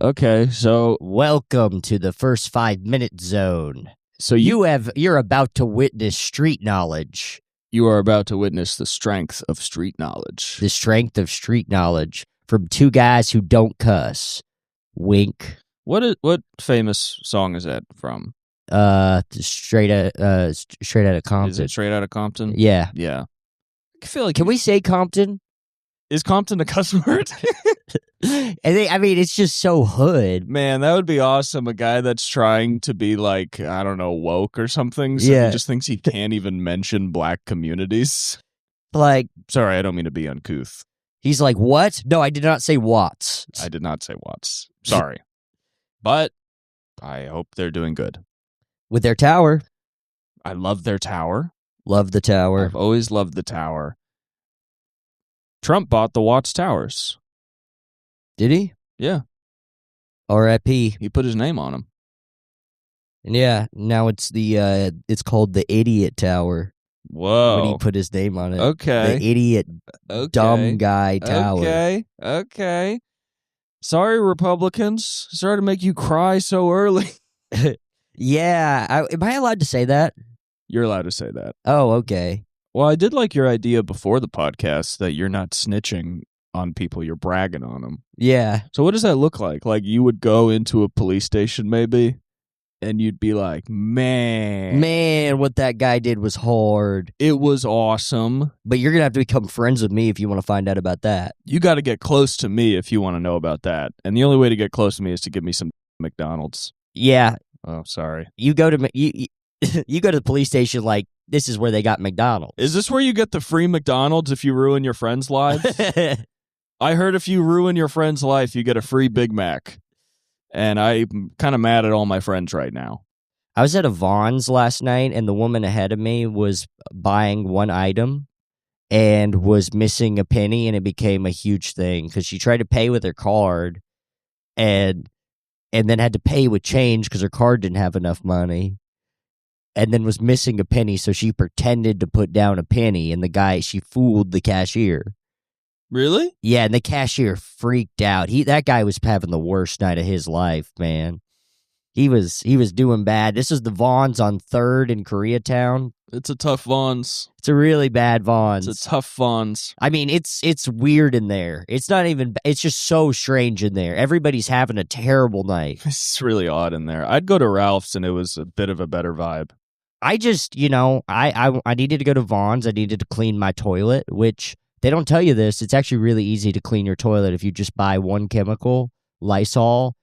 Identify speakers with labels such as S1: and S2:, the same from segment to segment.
S1: Okay, so
S2: Welcome to the first 5-minute zone.
S1: so
S2: You're about to witness street knowledge.
S1: you are about to witness the strength of street knowledge.
S2: The strength of street knowledge from two guys who don't cuss. Wink.
S1: What famous song is that from?
S2: Straight out of Compton.
S1: Is it Straight Outta Compton?
S2: Yeah.
S1: Yeah. I feel like
S2: Can we say Compton?
S1: is Compton a cuss word?
S2: It's just so hood.
S1: Man, that would be awesome. A guy that's trying to be like, I don't know, woke or something. So
S2: Yeah.
S1: he just thinks he can't even mention black communities.
S2: Like,
S1: Sorry, I don't mean to be uncouth.
S2: he's like, what? No, I did not say Watts.
S1: I did not say Watts. Sorry. But I hope they're doing good.
S2: With their tower.
S1: I love their tower.
S2: Love the tower.
S1: I've always loved the tower. Trump bought the Watts Towers.
S2: Did he?
S1: Yeah,
S2: R.I.P.
S1: he put his name on them.
S2: And yeah, now it's called the Idiot Tower.
S1: Whoa.
S2: When he put his name on it.
S1: Okay.
S2: The idiot, dumb guy tower.
S1: Okay. Sorry, Republicans. Sorry to make you cry so early.
S2: Yeah. Am I allowed to say that?
S1: You're allowed to say that.
S2: Oh, okay.
S1: Well, I did like your idea before the podcast that you're not snitching on people, you're bragging on them.
S2: Yeah.
S1: So what does that look like? Like you would go into a police station maybe, and you'd be like, man,
S2: what that guy did was hard.
S1: it was awesome.
S2: But you're going to have to become friends with me if you want to find out about that.
S1: You got to get close to me if you want to know about that. And the only way to get close to me is to give me some McDonald's.
S2: Yeah.
S1: Oh, sorry.
S2: You go to you go to the police station like, this is where they got McDonald's.
S1: Is this where you get the free McDonald's if you ruin your friend's life? I heard if you ruin your friend's life, you get a free Big Mac. And I'm kind of mad at all my friends right now.
S2: I was at a Vons last night, and the woman ahead of me was buying one item and was missing a penny, and it became a huge thing because she tried to pay with her card and then had to pay with change because her card didn't have enough money, and then was missing a penny, so she pretended to put down a penny, and she fooled the cashier.
S1: Really?
S2: Yeah, and the cashier freaked out. That guy was having the worst night of his life, man. He was doing bad. This is the Vons on 3rd in Koreatown.
S1: It's a tough Vons.
S2: It's a really bad Vons.
S1: It's a tough Vons.
S2: I mean, it's weird in there. It's just so strange in there. Everybody's having a terrible night.
S1: It's really odd in there. I'd go to Ralph's and it was a bit of a better vibe.
S2: I just, I needed to go to Vons. I needed to clean my toilet, which they don't tell you this. It's actually really easy to clean your toilet if you just buy one chemical, Lysol,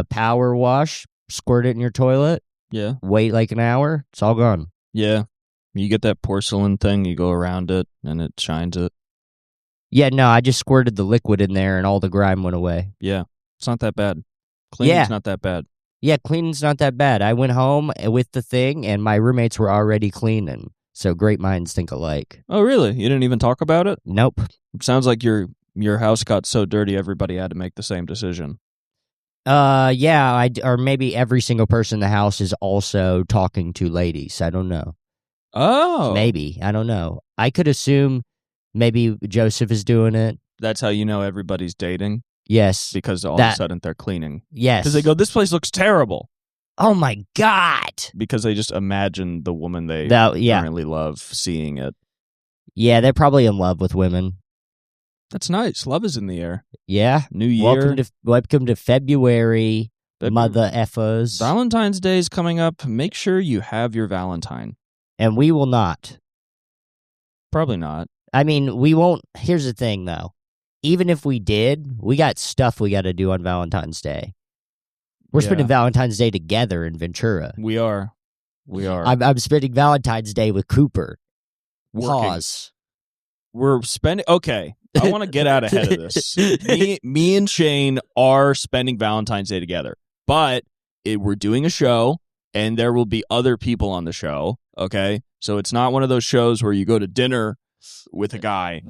S2: power wash, squirt it in your toilet.
S1: Yeah.
S2: Wait like an hour. It's all gone.
S1: Yeah. You get that porcelain thing, you go around it, and it shines it.
S2: Yeah, no, I just squirted the liquid in there, and all the grime went away.
S1: Yeah. It's not that bad. Cleaning's not that bad.
S2: Yeah, cleaning's not that bad. I went home with the thing, and my roommates were already cleaning. So great minds think alike.
S1: Oh, really? You didn't even talk about it?
S2: Nope.
S1: It sounds like your house got so dirty everybody had to make the same decision.
S2: Yeah, or maybe every single person in the house is also talking to ladies. I don't know.
S1: Oh.
S2: Maybe. I don't know. I could assume maybe Joseph is doing it.
S1: That's how you know everybody's dating?
S2: Yes.
S1: Because all of a sudden they're cleaning.
S2: Yes.
S1: Because they go, this place looks terrible.
S2: Oh my God.
S1: Because they just imagine the woman they currently love seeing it.
S2: Yeah, they're probably in love with women.
S1: That's nice. Love is in the air.
S2: Yeah.
S1: New year.
S2: Welcome to February, mother effers.
S1: Valentine's Day is coming up. Make sure you have your Valentine.
S2: And we will not.
S1: Probably not.
S2: I mean, we won't. Here's the thing, though. Even if we did, we got stuff we got to do on Valentine's Day. We're spending Valentine's Day together in Ventura.
S1: We are.
S2: I'm spending Valentine's Day with Cooper.
S1: Working.
S2: Pause.
S1: We're spending... Okay. I want to get out ahead of this. Me and Shane are spending Valentine's Day together. But we're doing a show, and there will be other people on the show, okay? So it's not one of those shows where you go to dinner with a guy.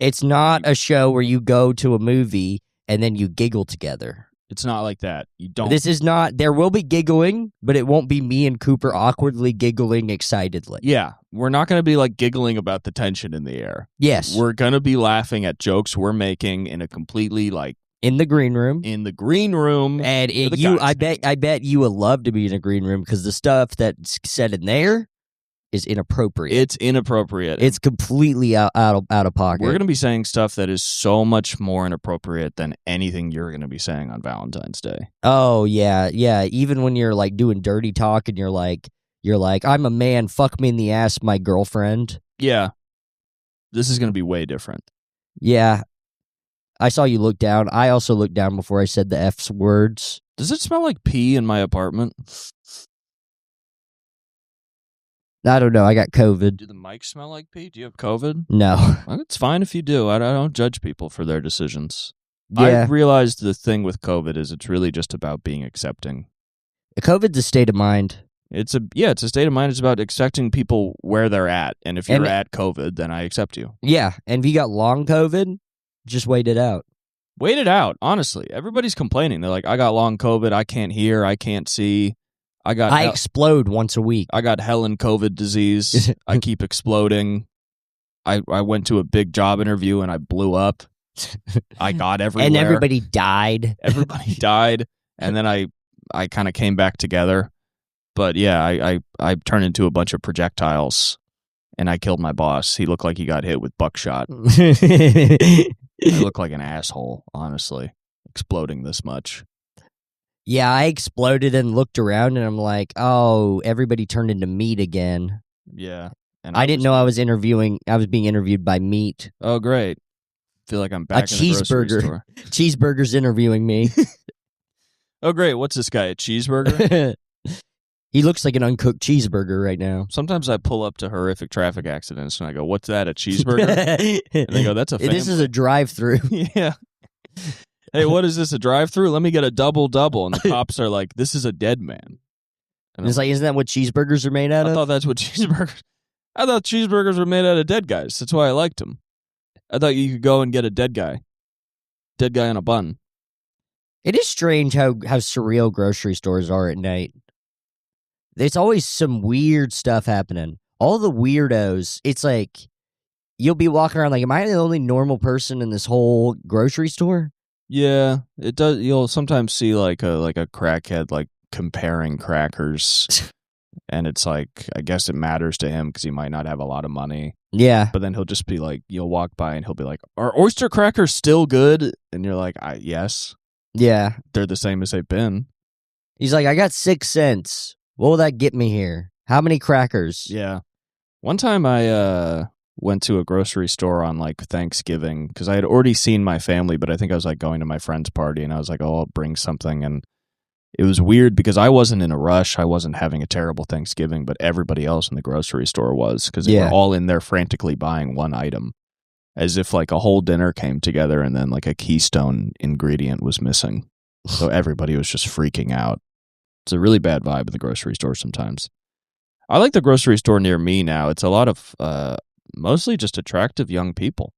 S2: It's not a show where you go to a movie and then you giggle together.
S1: It's not like that. You don't.
S2: This is not. There will be giggling, but it won't be me and Cooper awkwardly giggling excitedly.
S1: Yeah. We're not going to be like giggling about the tension in the air.
S2: Yes.
S1: We're going to be laughing at jokes we're making in a completely like
S2: in the green room.
S1: In the green room.
S2: And I bet you would love to be in a green room because the stuff that's said in there is inappropriate.
S1: It's inappropriate.
S2: It's completely out of pocket.
S1: We're going to be saying stuff that is so much more inappropriate than anything you're going to be saying on Valentine's Day.
S2: Oh yeah. Even when you're like doing dirty talk and you're like, I'm a man, fuck me in the ass, my girlfriend.
S1: Yeah. This is going to be way different.
S2: Yeah. I saw you look down. I also looked down before I said the F words.
S1: Does it smell like pee in my apartment?
S2: I don't know. I got COVID.
S1: Do the mics smell like pee? Do you have COVID?
S2: No.
S1: Well, it's fine if you do. I don't judge people for their decisions.
S2: Yeah.
S1: I realized the thing with COVID is it's really just about being accepting.
S2: COVID's a state of mind.
S1: It's a state of mind. It's about accepting people where they're at. And if you're at COVID, then I accept you.
S2: Yeah. And if you got long COVID, just wait it out.
S1: Wait it out. Honestly, everybody's complaining. They're like, I got long COVID. I can't hear. I can't see. I
S2: explode once a week.
S1: I got Helen COVID disease. I keep exploding. I went to a big job interview and I blew up. I got everywhere.
S2: And everybody died.
S1: Everybody died. And then I kind of came back together. But yeah, I turned into a bunch of projectiles and I killed my boss. He looked like he got hit with buckshot. I look like an asshole, honestly, exploding this much.
S2: Yeah, I exploded and looked around and I'm like, oh, everybody turned into meat again.
S1: Yeah. And
S2: I didn't know I was being interviewed by meat.
S1: Oh, great. Feel like I'm back in the grocery store.
S2: Cheeseburger's interviewing me.
S1: Oh, great. What's this guy, a cheeseburger?
S2: He looks like an uncooked cheeseburger right now.
S1: Sometimes I pull up to horrific traffic accidents and I go, what's that, a cheeseburger? And they go, that's a family.
S2: This is a drive-through.
S1: Yeah. Hey, what is this, a drive-through? Let me get a double-double. And the cops are like, this is a dead man.
S2: And it's like, isn't that what cheeseburgers are made out of?
S1: I thought cheeseburgers were made out of dead guys. That's why I liked them. I thought you could go and get a dead guy. Dead guy on a bun.
S2: It is strange how surreal grocery stores are at night. There's always some weird stuff happening. All the weirdos, it's like, you'll be walking around like, am I the only normal person in this whole grocery store?
S1: Yeah, it does. You'll sometimes see like a crackhead like comparing crackers, and it's like, I guess it matters to him because he might not have a lot of money.
S2: Yeah,
S1: but then he'll just be like, you'll walk by and he'll be like, "Are oyster crackers still good?" And you're like, "Yes."
S2: Yeah,
S1: they're the same as they've been.
S2: He's like, "I got 6 cents. What will that get me here? How many crackers?"
S1: Yeah, one time I went to a grocery store on like Thanksgiving because I had already seen my family, but I think I was like going to my friend's party and I was like, oh, I'll bring something. And it was weird because I wasn't in a rush. I wasn't having a terrible Thanksgiving, but everybody else in the grocery store was because they were all in there frantically buying one item as if like a whole dinner came together and then like a keystone ingredient was missing. So everybody was just freaking out. It's a really bad vibe in the grocery store sometimes. I like the grocery store near me now. It's a lot of mostly just attractive young people.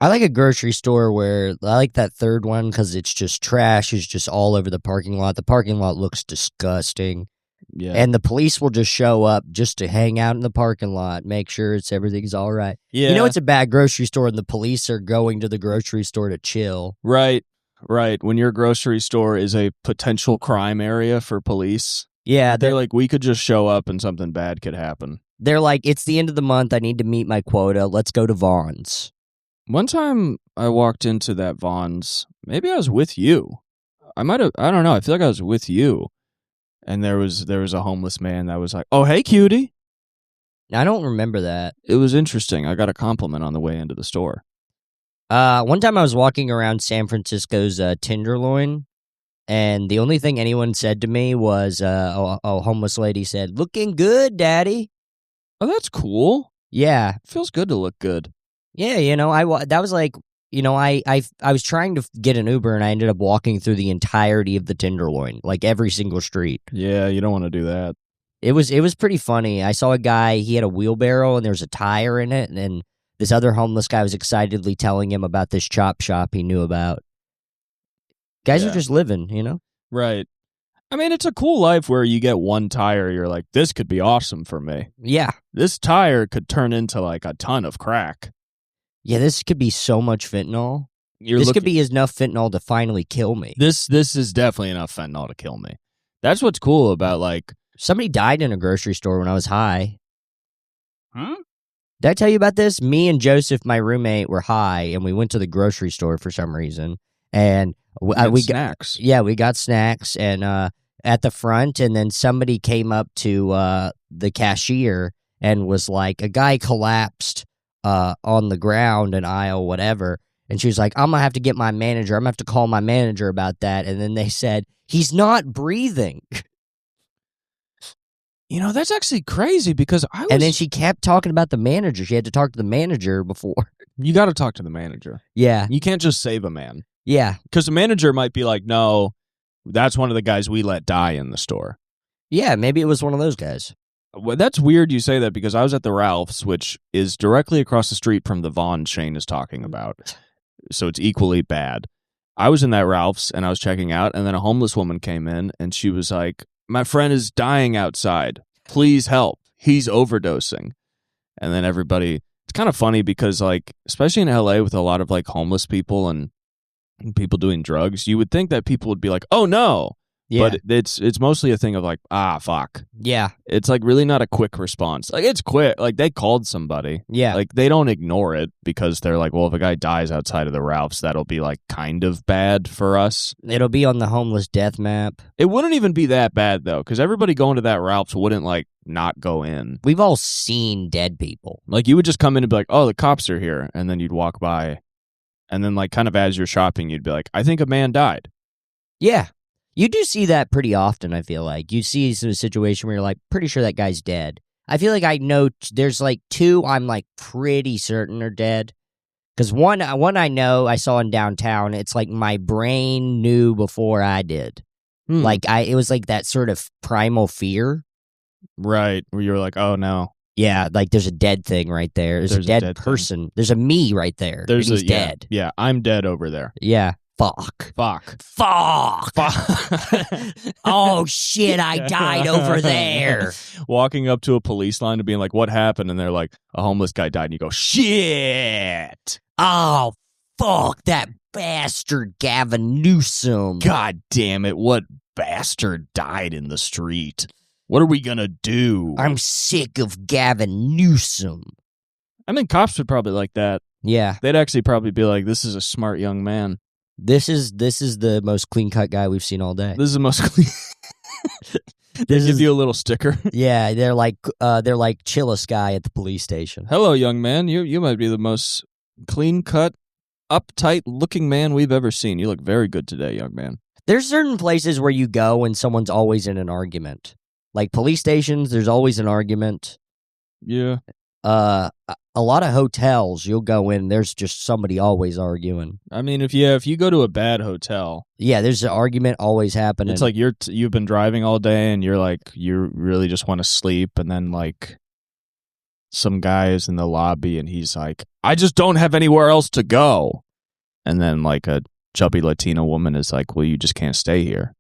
S2: I like a grocery store where I like that third one because it's just trash is just all over the parking lot. The parking lot looks disgusting.
S1: Yeah.
S2: And the police will just show up just to hang out in the parking lot, make sure everything's all right. Yeah. You know it's a bad grocery store and the police are going to the grocery store to chill.
S1: Right. When your grocery store is a potential crime area for police.
S2: Yeah.
S1: They're like, we could just show up and something bad could happen.
S2: They're like, it's the end of the month. I need to meet my quota. Let's go to Vaughn's.
S1: One time I walked into that Vaughn's. Maybe I was with you. I don't know. I feel like I was with you. And there was a homeless man that was like, oh, hey, cutie.
S2: I don't remember that.
S1: It was interesting. I got a compliment on the way into the store.
S2: One time I was walking around San Francisco's Tenderloin. And the only thing anyone said to me was a homeless lady said, looking good, daddy.
S1: Oh, that's cool.
S2: Yeah.
S1: It feels good to look good.
S2: Yeah, that was like, I was trying to get an Uber and I ended up walking through the entirety of the Tenderloin, like every single street.
S1: Yeah, you don't want to do that.
S2: It was pretty funny. I saw a guy, he had a wheelbarrow and there was a tire in it, and then this other homeless guy was excitedly telling him about this chop shop he knew about. Guys are just living,
S1: Right. I mean, it's a cool life where you get one tire, you're like, this could be awesome for me.
S2: Yeah.
S1: This tire could turn into like a ton of crack.
S2: Yeah, this could be so much fentanyl. This could be enough fentanyl to finally kill me.
S1: This is definitely enough fentanyl to kill me. That's what's cool about, like...
S2: Somebody died in a grocery store when I was high.
S1: Huh?
S2: Did I tell you about this? Me and Joseph, my roommate, were high, and we went to the grocery store for some reason. And we got
S1: snacks.
S2: We got snacks and at the front, and then somebody came up to the cashier and was like, a guy collapsed on the ground in aisle whatever, and she was like, I'm gonna have to get my manager. I'm gonna have to call my manager about that. And then they said, he's not breathing.
S1: That's actually crazy because
S2: And then she kept talking about the manager. She had to talk to the manager before.
S1: You got to talk to the manager.
S2: Yeah.
S1: You can't just save a man.
S2: Yeah.
S1: Because the manager might be like, no, that's one of the guys we let die in the store.
S2: Yeah, maybe it was one of those guys.
S1: Well, that's weird you say that because I was at the Ralph's, which is directly across the street from the Vaughn Shane is talking about. So it's equally bad. I was in that Ralph's and I was checking out, and then a homeless woman came in and she was like, my friend is dying outside. Please help. He's overdosing. And then everybody, it's kind of funny because, like, especially in LA with a lot of like homeless people and people doing drugs, you would think that people would be like, oh no.
S2: Yeah.
S1: But it's mostly a thing of like, fuck.
S2: Yeah.
S1: It's like really not a quick response. Like, it's quick. Like, they called somebody.
S2: Yeah.
S1: Like, they don't ignore it because they're like, well, if a guy dies outside of the Ralph's, that'll be like kind of bad for us.
S2: It'll be on the homeless death map.
S1: It wouldn't even be that bad though, because everybody going to that Ralph's wouldn't like not go in.
S2: We've all seen dead people.
S1: Like, you would just come in and be like, oh, the cops are here. And then you'd walk by. And then like kind of as you're shopping, you'd be like, I think a man died.
S2: Yeah. You do see that pretty often, I feel like. You see a situation where you're like, pretty sure that guy's dead. I feel like I know there's like two I'm like pretty certain are dead. Because one I know I saw in downtown, it's like my brain knew before I did. Like it was like that sort of primal fear.
S1: Right. Where you were like, oh no.
S2: Yeah, like there's a dead thing right there. There's a dead person. Thing. There's a me right there. He's dead.
S1: Yeah, I'm dead over there.
S2: Yeah. Fuck. Oh, shit, I died over there.
S1: Walking up to a police line and being like, what happened? And they're like, a homeless guy died. And you go, shit.
S2: Oh, fuck, that bastard Gavin Newsom.
S1: God damn it, what bastard died in the street? What are we going to do?
S2: I'm sick of Gavin Newsom.
S1: I mean, cops would probably like that.
S2: Yeah.
S1: They'd actually probably be like, this is a smart young man.
S2: This is the most clean-cut guy we've seen all day.
S1: This is the most clean. They give you a little sticker.
S2: Yeah, they're like chillest guy at the police station.
S1: Hello, young man. You might be the most clean-cut, uptight-looking man we've ever seen. You look very good today, young man.
S2: There's certain places where you go and someone's always in an argument. Like police stations, there's always an argument.
S1: Yeah.
S2: A lot of hotels, you'll go in, there's just somebody always arguing.
S1: I mean, if you go to a bad hotel,
S2: yeah, there's an argument always happening.
S1: It's like you've been driving all day and you're like you really just want to sleep, and then like some guy is in the lobby and he's like, I just don't have anywhere else to go, and then like a chubby Latina woman is like, well, you just can't stay here.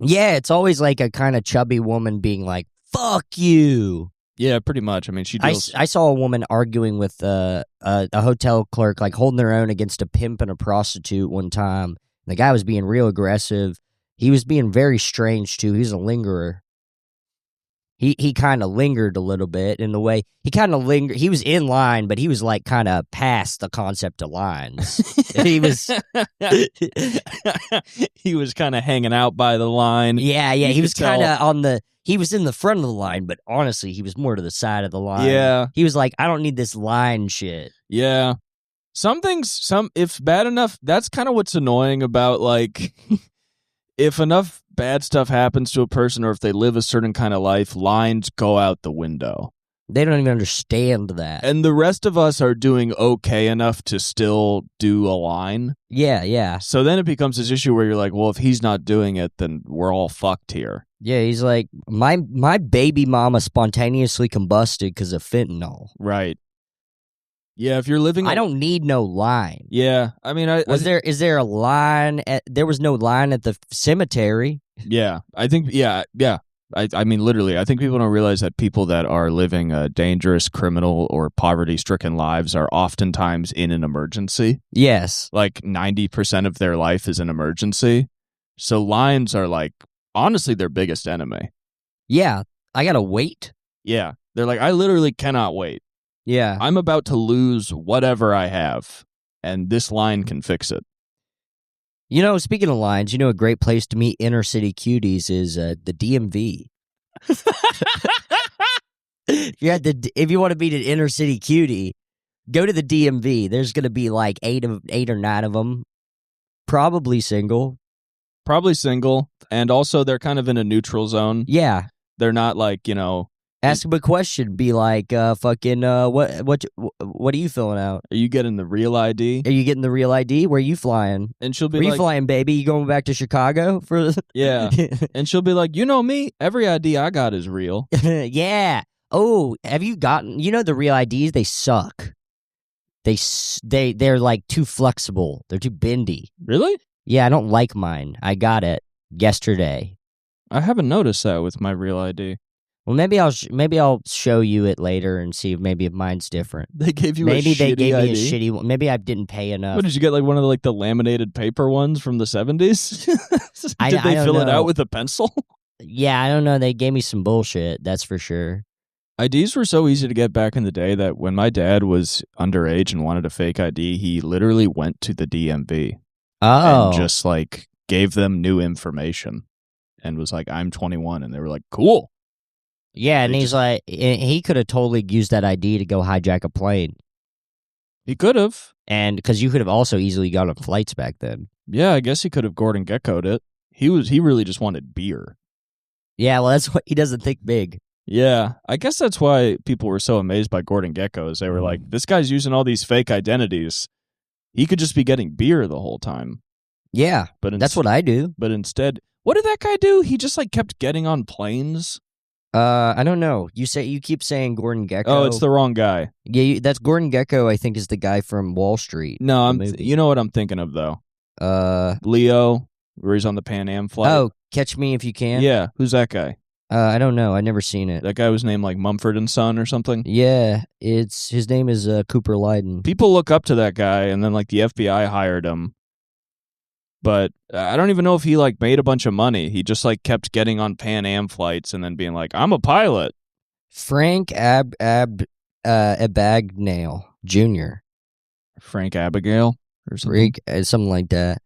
S2: Yeah, it's always like a kind of chubby woman being like, fuck you.
S1: Yeah, pretty much. I mean, she deals...
S2: I saw a woman arguing with a hotel clerk, like holding their own against a pimp and a prostitute one time. The guy was being real aggressive. He was being very strange, too. He was a lingerer. He kind of lingered a little bit in the way. He kind of lingered. He was in line, but he was like kind of past the concept of lines. He was...
S1: he was kind of hanging out by the line.
S2: Yeah. He was kind of on the... He was in the front of the line, but honestly, he was more to the side of the line.
S1: Yeah.
S2: He was like, I don't need this line shit.
S1: Yeah. Some things, if bad enough, that's kind of what's annoying about, like, if enough bad stuff happens to a person or if they live a certain kind of life, lines go out the window.
S2: They don't even understand that.
S1: And the rest of us are doing okay enough to still do a line.
S2: Yeah.
S1: So then it becomes this issue where you're like, well, if he's not doing it, then we're all fucked here.
S2: Yeah, he's like, my baby mama spontaneously combusted because of fentanyl.
S1: Right. Yeah, if you're living...
S2: I don't need no line.
S1: Yeah, I mean...
S2: Is there a line? There was no line at the cemetery.
S1: Yeah, I think... Yeah. I mean, literally, I think people don't realize that people that are living dangerous, criminal, or poverty-stricken lives are oftentimes in an emergency.
S2: Yes.
S1: Like 90% of their life is an emergency. So lions are like, honestly, their biggest enemy.
S2: Yeah. I gotta wait.
S1: Yeah. They're like, I literally cannot wait.
S2: Yeah.
S1: I'm about to lose whatever I have, and this lion can fix it.
S2: You know, speaking of lions, you know, a great place to meet inner city cuties is the DMV. If you want to meet an inner city cutie, go to the DMV. There's going to be like 8 or 9 of them, probably single.
S1: Probably single, and also they're kind of in a neutral zone.
S2: Yeah.
S1: They're not like, you know...
S2: Ask them a question. Be like, what are you filling out?
S1: Are you getting the real ID?
S2: Are you getting the real ID? Where are you flying?
S1: And she'll be
S2: Where
S1: like...
S2: you flying, baby? You going back to Chicago?
S1: Yeah. And she'll be like, you know me? Every ID I got is real.
S2: Yeah. Oh, have you gotten... You know the real IDs? They suck. They're like too flexible. They're too bendy.
S1: Really?
S2: Yeah, I don't like mine. I got it yesterday.
S1: I haven't noticed that with my real ID.
S2: Well, maybe I'll show you it later and see if mine's different.
S1: They gave you
S2: maybe
S1: a
S2: they
S1: shitty
S2: gave
S1: ID?
S2: me a shitty one. Maybe I didn't pay enough.
S1: What, did you get like one of the laminated paper ones from the 70s?
S2: I
S1: Did they
S2: don't
S1: fill it
S2: know.
S1: out with a pencil?
S2: Yeah, I don't know. They gave me some bullshit. That's for sure.
S1: IDs were so easy to get back in the day that when my dad was underage and wanted a fake ID, he literally went to the DMV
S2: Oh,
S1: and just like gave them new information and was like, I'm 21. And they were like, cool.
S2: yeah, and
S1: they
S2: he's like, he could have totally used that ID to go hijack a plane,
S1: He could have.
S2: and because you could have also easily gone on flights back then.
S1: Yeah, I guess he could have Gordon Gekko'd it. He really just wanted beer.
S2: Yeah, well, that's what he doesn't think big.
S1: Yeah, I guess that's why people were so amazed by Gordon Gekko, is they were like, this guy's using all these fake identities. He could just be getting beer the whole time.
S2: Yeah,
S1: But
S2: that's what I do.
S1: But instead, what did that guy do? He just like kept getting on planes.
S2: I don't know. You keep saying Gordon Gekko.
S1: Oh, it's the wrong guy.
S2: Yeah, that's Gordon Gekko. I think is the guy from Wall Street.
S1: No,
S2: the movie.
S1: you know what I'm thinking of though. Leo, where he's on the Pan Am flight.
S2: Oh, Catch Me If You Can.
S1: Yeah, who's that guy?
S2: I don't know. I've never seen it.
S1: That guy was named like Mumford and Son or something.
S2: Yeah, his name is Cooper Lyden.
S1: People look up to that guy, and then like the FBI hired him. But I don't even know if he like made a bunch of money. He just like kept getting on Pan Am flights and then being like, "I'm a pilot."
S2: Frank Abagnale Jr.
S1: Frank Abigail or something.
S2: Something like that.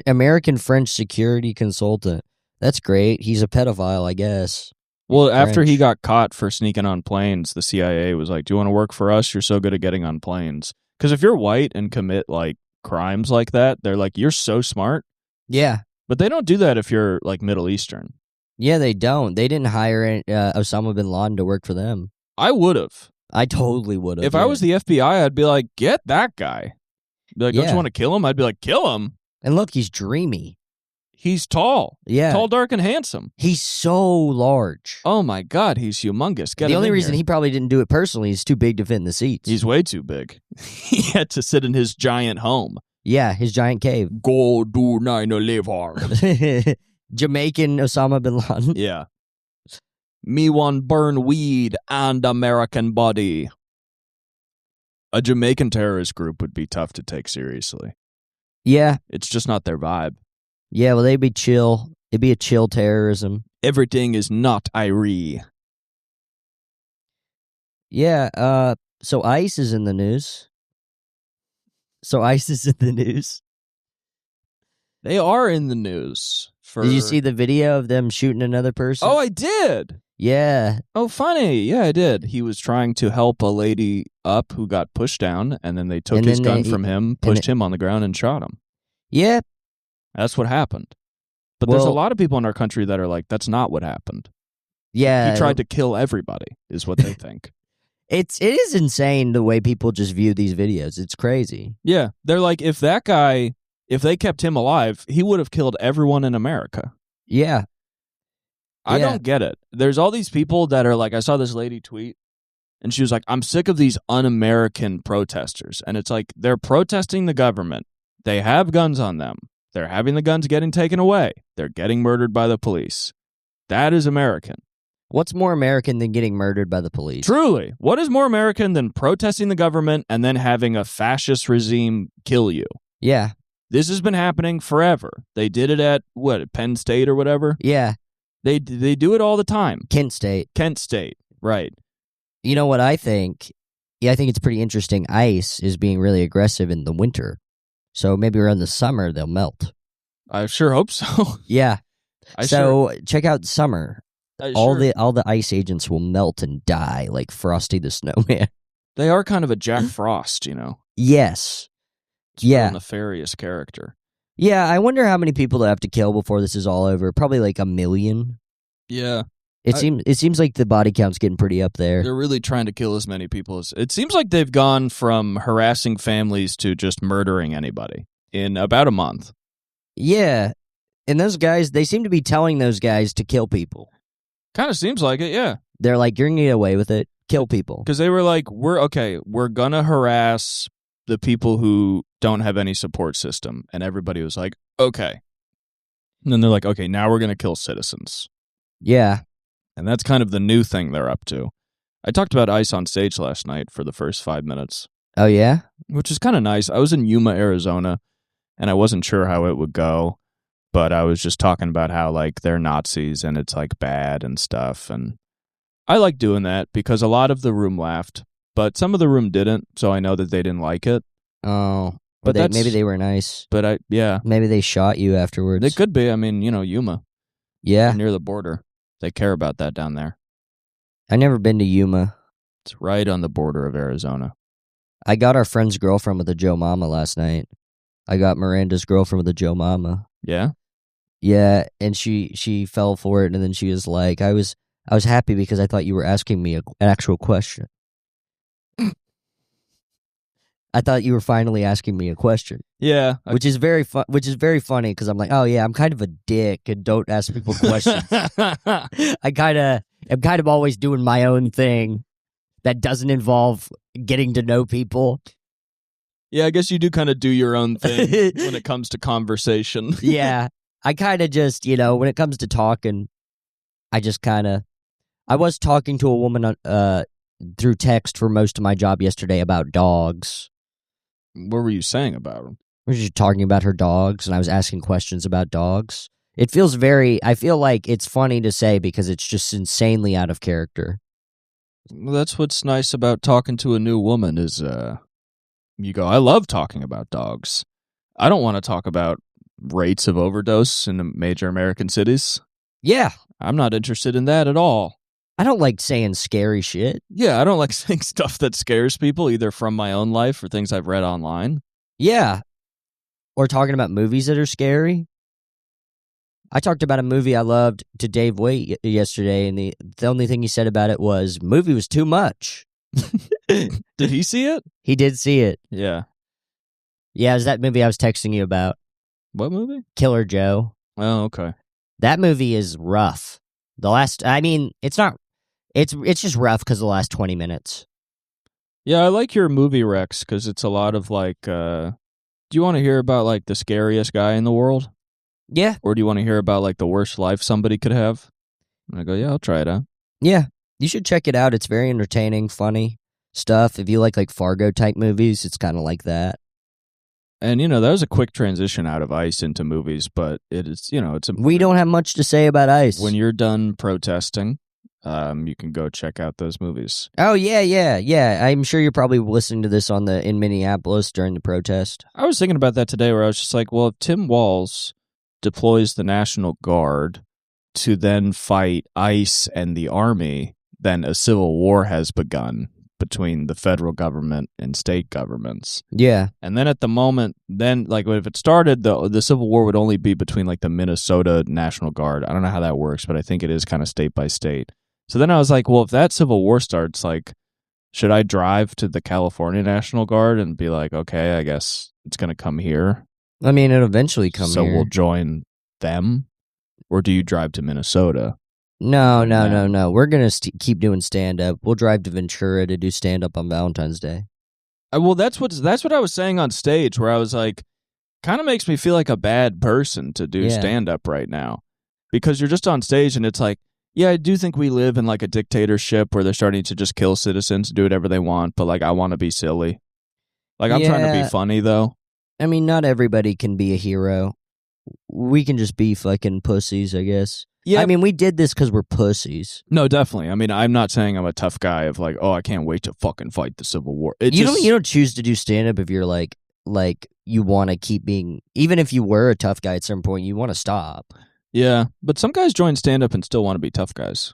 S2: American French security consultant. That's great. He's a pedophile, I guess.
S1: Well, after he
S2: French.
S1: got caught for sneaking on planes, the CIA was like, "Do you want to work for us? You're so good at getting on planes." Because if you're white and commit like crimes like that, they're like, "You're so smart."
S2: Yeah.
S1: But they don't do that if you're like Middle Eastern.
S2: Yeah, they don't. They didn't hire Osama bin Laden to work for them.
S1: I would have.
S2: I totally would have.
S1: If I was the FBI, I'd be like, "Get that guy." Be like, "Don't
S2: Yeah.
S1: you want to kill him?" I'd be like, "Kill him."
S2: And look, he's dreamy.
S1: He's tall.
S2: Yeah.
S1: Tall, dark, and handsome.
S2: He's so large.
S1: Oh my God, he's humongous. Get
S2: The
S1: him
S2: only
S1: in
S2: reason
S1: here.
S2: he probably didn't do it personally is too big to fit in the seats.
S1: He's way too big. He had to sit in his giant home.
S2: Yeah, his giant cave.
S1: Go do 9/11.
S2: Jamaican Osama bin Laden.
S1: Yeah. Me one burn weed and American body. A Jamaican terrorist group would be tough to take seriously.
S2: Yeah.
S1: It's just not their vibe.
S2: Yeah, well, they'd be chill. It'd be a chill terrorism.
S1: Everything is not Irie.
S2: Yeah, so ICE is in the news.
S1: They are in the news.
S2: Did you see the video of them shooting another person?
S1: Oh, I did.
S2: Yeah.
S1: Oh, funny. Yeah, I did. He was trying to help a lady up who got pushed down, and then they took
S2: And
S1: his
S2: then
S1: gun
S2: they-
S1: from him, pushed him on the ground, and shot him.
S2: Yeah.
S1: That's what happened. But there's a
S2: Well-
S1: lot of people in our country that are like, that's not what happened.
S2: Yeah.
S1: He tried to kill everybody, is what they think.
S2: It is insane the way people just view these videos. It's crazy.
S1: Yeah. They're like, if they kept him alive, he would have killed everyone in America.
S2: Yeah.
S1: I
S2: Yeah.
S1: don't get it. There's all these people that are like, I saw this lady tweet, and she was like, I'm sick of these un-American protesters. And it's like, they're protesting the government. They have guns on them. They're having the guns getting taken away. They're getting murdered by the police. That is American.
S2: What's more American than getting murdered by the police?
S1: Truly. What is more American than protesting the government and then having a fascist regime kill you?
S2: Yeah.
S1: This has been happening forever. They did it at, Penn State or whatever?
S2: Yeah.
S1: They do it all the time.
S2: Kent State.
S1: Right.
S2: You know what I think? Yeah, I think it's pretty interesting. ICE is being really aggressive in the winter. So maybe around the summer they'll melt.
S1: I sure hope so.
S2: Yeah. Check out summer. All the ICE agents will melt and die like Frosty the Snowman.
S1: They are kind of a Jack Frost,
S2: Yes.
S1: It's a real nefarious character.
S2: Yeah, I wonder how many people they have to kill before this is all over. Probably like 1 million.
S1: Yeah.
S2: It seems like the body count's getting pretty up there.
S1: They're really trying to kill as many people as... It seems like they've gone from harassing families to just murdering anybody in about a month.
S2: Yeah. And those guys, they seem to be telling those guys to kill people.
S1: Kind of seems like it, yeah.
S2: They're like, you're going to get away with it. Kill people.
S1: Because they were like, we're going to harass the people who don't have any support system. And everybody was like, okay. And then they're like, okay, now we're going to kill citizens.
S2: Yeah.
S1: And that's kind of the new thing they're up to. I talked about ICE on stage last night for the first 5 minutes.
S2: Oh, yeah?
S1: Which is kind of nice. I was in Yuma, Arizona, and I wasn't sure how it would go. But I was just talking about how, like, they're Nazis and it's, like, bad and stuff. And I like doing that because a lot of the room laughed, but some of the room didn't, so I know that they didn't like it.
S2: Oh, but maybe they were nice.
S1: But
S2: maybe they shot you afterwards.
S1: They could be. I mean, Yuma.
S2: Yeah.
S1: Near the border. They care about that down there.
S2: I've never been to Yuma.
S1: It's right on the border of Arizona.
S2: I got our friend's girlfriend with a Joe Mama last night. I got Miranda's girlfriend with a Joe Mama.
S1: Yeah?
S2: Yeah, and she fell for it, and then she was like, I was happy because I thought you were asking me an actual question. I thought you were finally asking me a question.
S1: Yeah,
S2: which is very funny because I'm like, oh yeah, I'm kind of a dick and don't ask people questions. I'm kind of always doing my own thing that doesn't involve getting to know people.
S1: Yeah, I guess you do kind of do your own thing when it comes to conversation.
S2: Yeah, I kind of just, when it comes to talking, I was talking to a woman through text for most of my job yesterday about dogs.
S1: What were you saying about them?
S2: We were just talking about her dogs, and I was asking questions about dogs. I feel like it's funny to say because it's just insanely out of character.
S1: Well, that's what's nice about talking to a new woman is you go, I love talking about dogs. I don't want to talk about rates of overdose in major American cities.
S2: Yeah.
S1: I'm not interested in that at all.
S2: I don't like saying scary shit.
S1: Yeah, I don't like saying stuff that scares people, either from my own life or things I've read online.
S2: Yeah. Or talking about movies that are scary. I talked about a movie I loved to Dave Waite yesterday, and the only thing he said about it was, movie was too much.
S1: Did he see it?
S2: He did see it.
S1: Yeah.
S2: Yeah, it was that movie I was texting you about.
S1: What movie?
S2: Killer Joe.
S1: Oh, okay.
S2: That movie is rough. It's just rough because of the last 20 minutes.
S1: Yeah, I like your movie recs because it's a lot of like, do you want to hear about like the scariest guy in the world?
S2: Yeah.
S1: Or do you want to hear about like the worst life somebody could have? And I go, yeah, I'll try it out.
S2: Yeah, you should check it out. It's very entertaining, funny stuff. If you like Fargo type movies, it's kind of like that.
S1: And, that was a quick transition out of ICE into movies, but it is,
S2: we don't have much to say about ICE.
S1: When you're done protesting, you can go check out those movies.
S2: Oh, yeah. I'm sure you're probably listening to this in Minneapolis during the protest.
S1: I was thinking about that today where I was just like, well, if Tim Walz deploys the National Guard to then fight ICE and the Army, then a civil war has begun between the federal government and state governments.
S2: Yeah.
S1: And then at the moment, if it started, the Civil War would only be between like the Minnesota National Guard. I don't know how that works, but I think it is kind of state by state. So then I was like, well, if that Civil War starts, like, should I drive to the California National Guard and be like, okay, I guess it's going to come here?
S2: I mean, it'll eventually come here.
S1: So we'll join them? Or do you drive to Minnesota?
S2: No. We're going to keep doing stand-up. We'll drive to Ventura to do stand-up on Valentine's Day.
S1: Well, that's what I was saying on stage, where I was like, kind of makes me feel like a bad person to do stand-up right now. because you're just on stage and it's like, yeah, I do think we live in like a dictatorship where they're starting to just kill citizens, do whatever they want, but like I want to be silly. Like I'm trying to be funny though.
S2: I mean, not everybody can be a hero. We can just be fucking pussies, I guess.
S1: Yeah.
S2: I mean, we did this because we're pussies.
S1: No, definitely. I mean, I'm not saying I'm a tough guy of like, oh, I can't wait to fucking fight the Civil War.
S2: You don't choose to do stand-up if you're like you want to keep being, even if you were a tough guy at some point, you want to stop.
S1: Yeah, but some guys join stand-up and still want to be tough guys.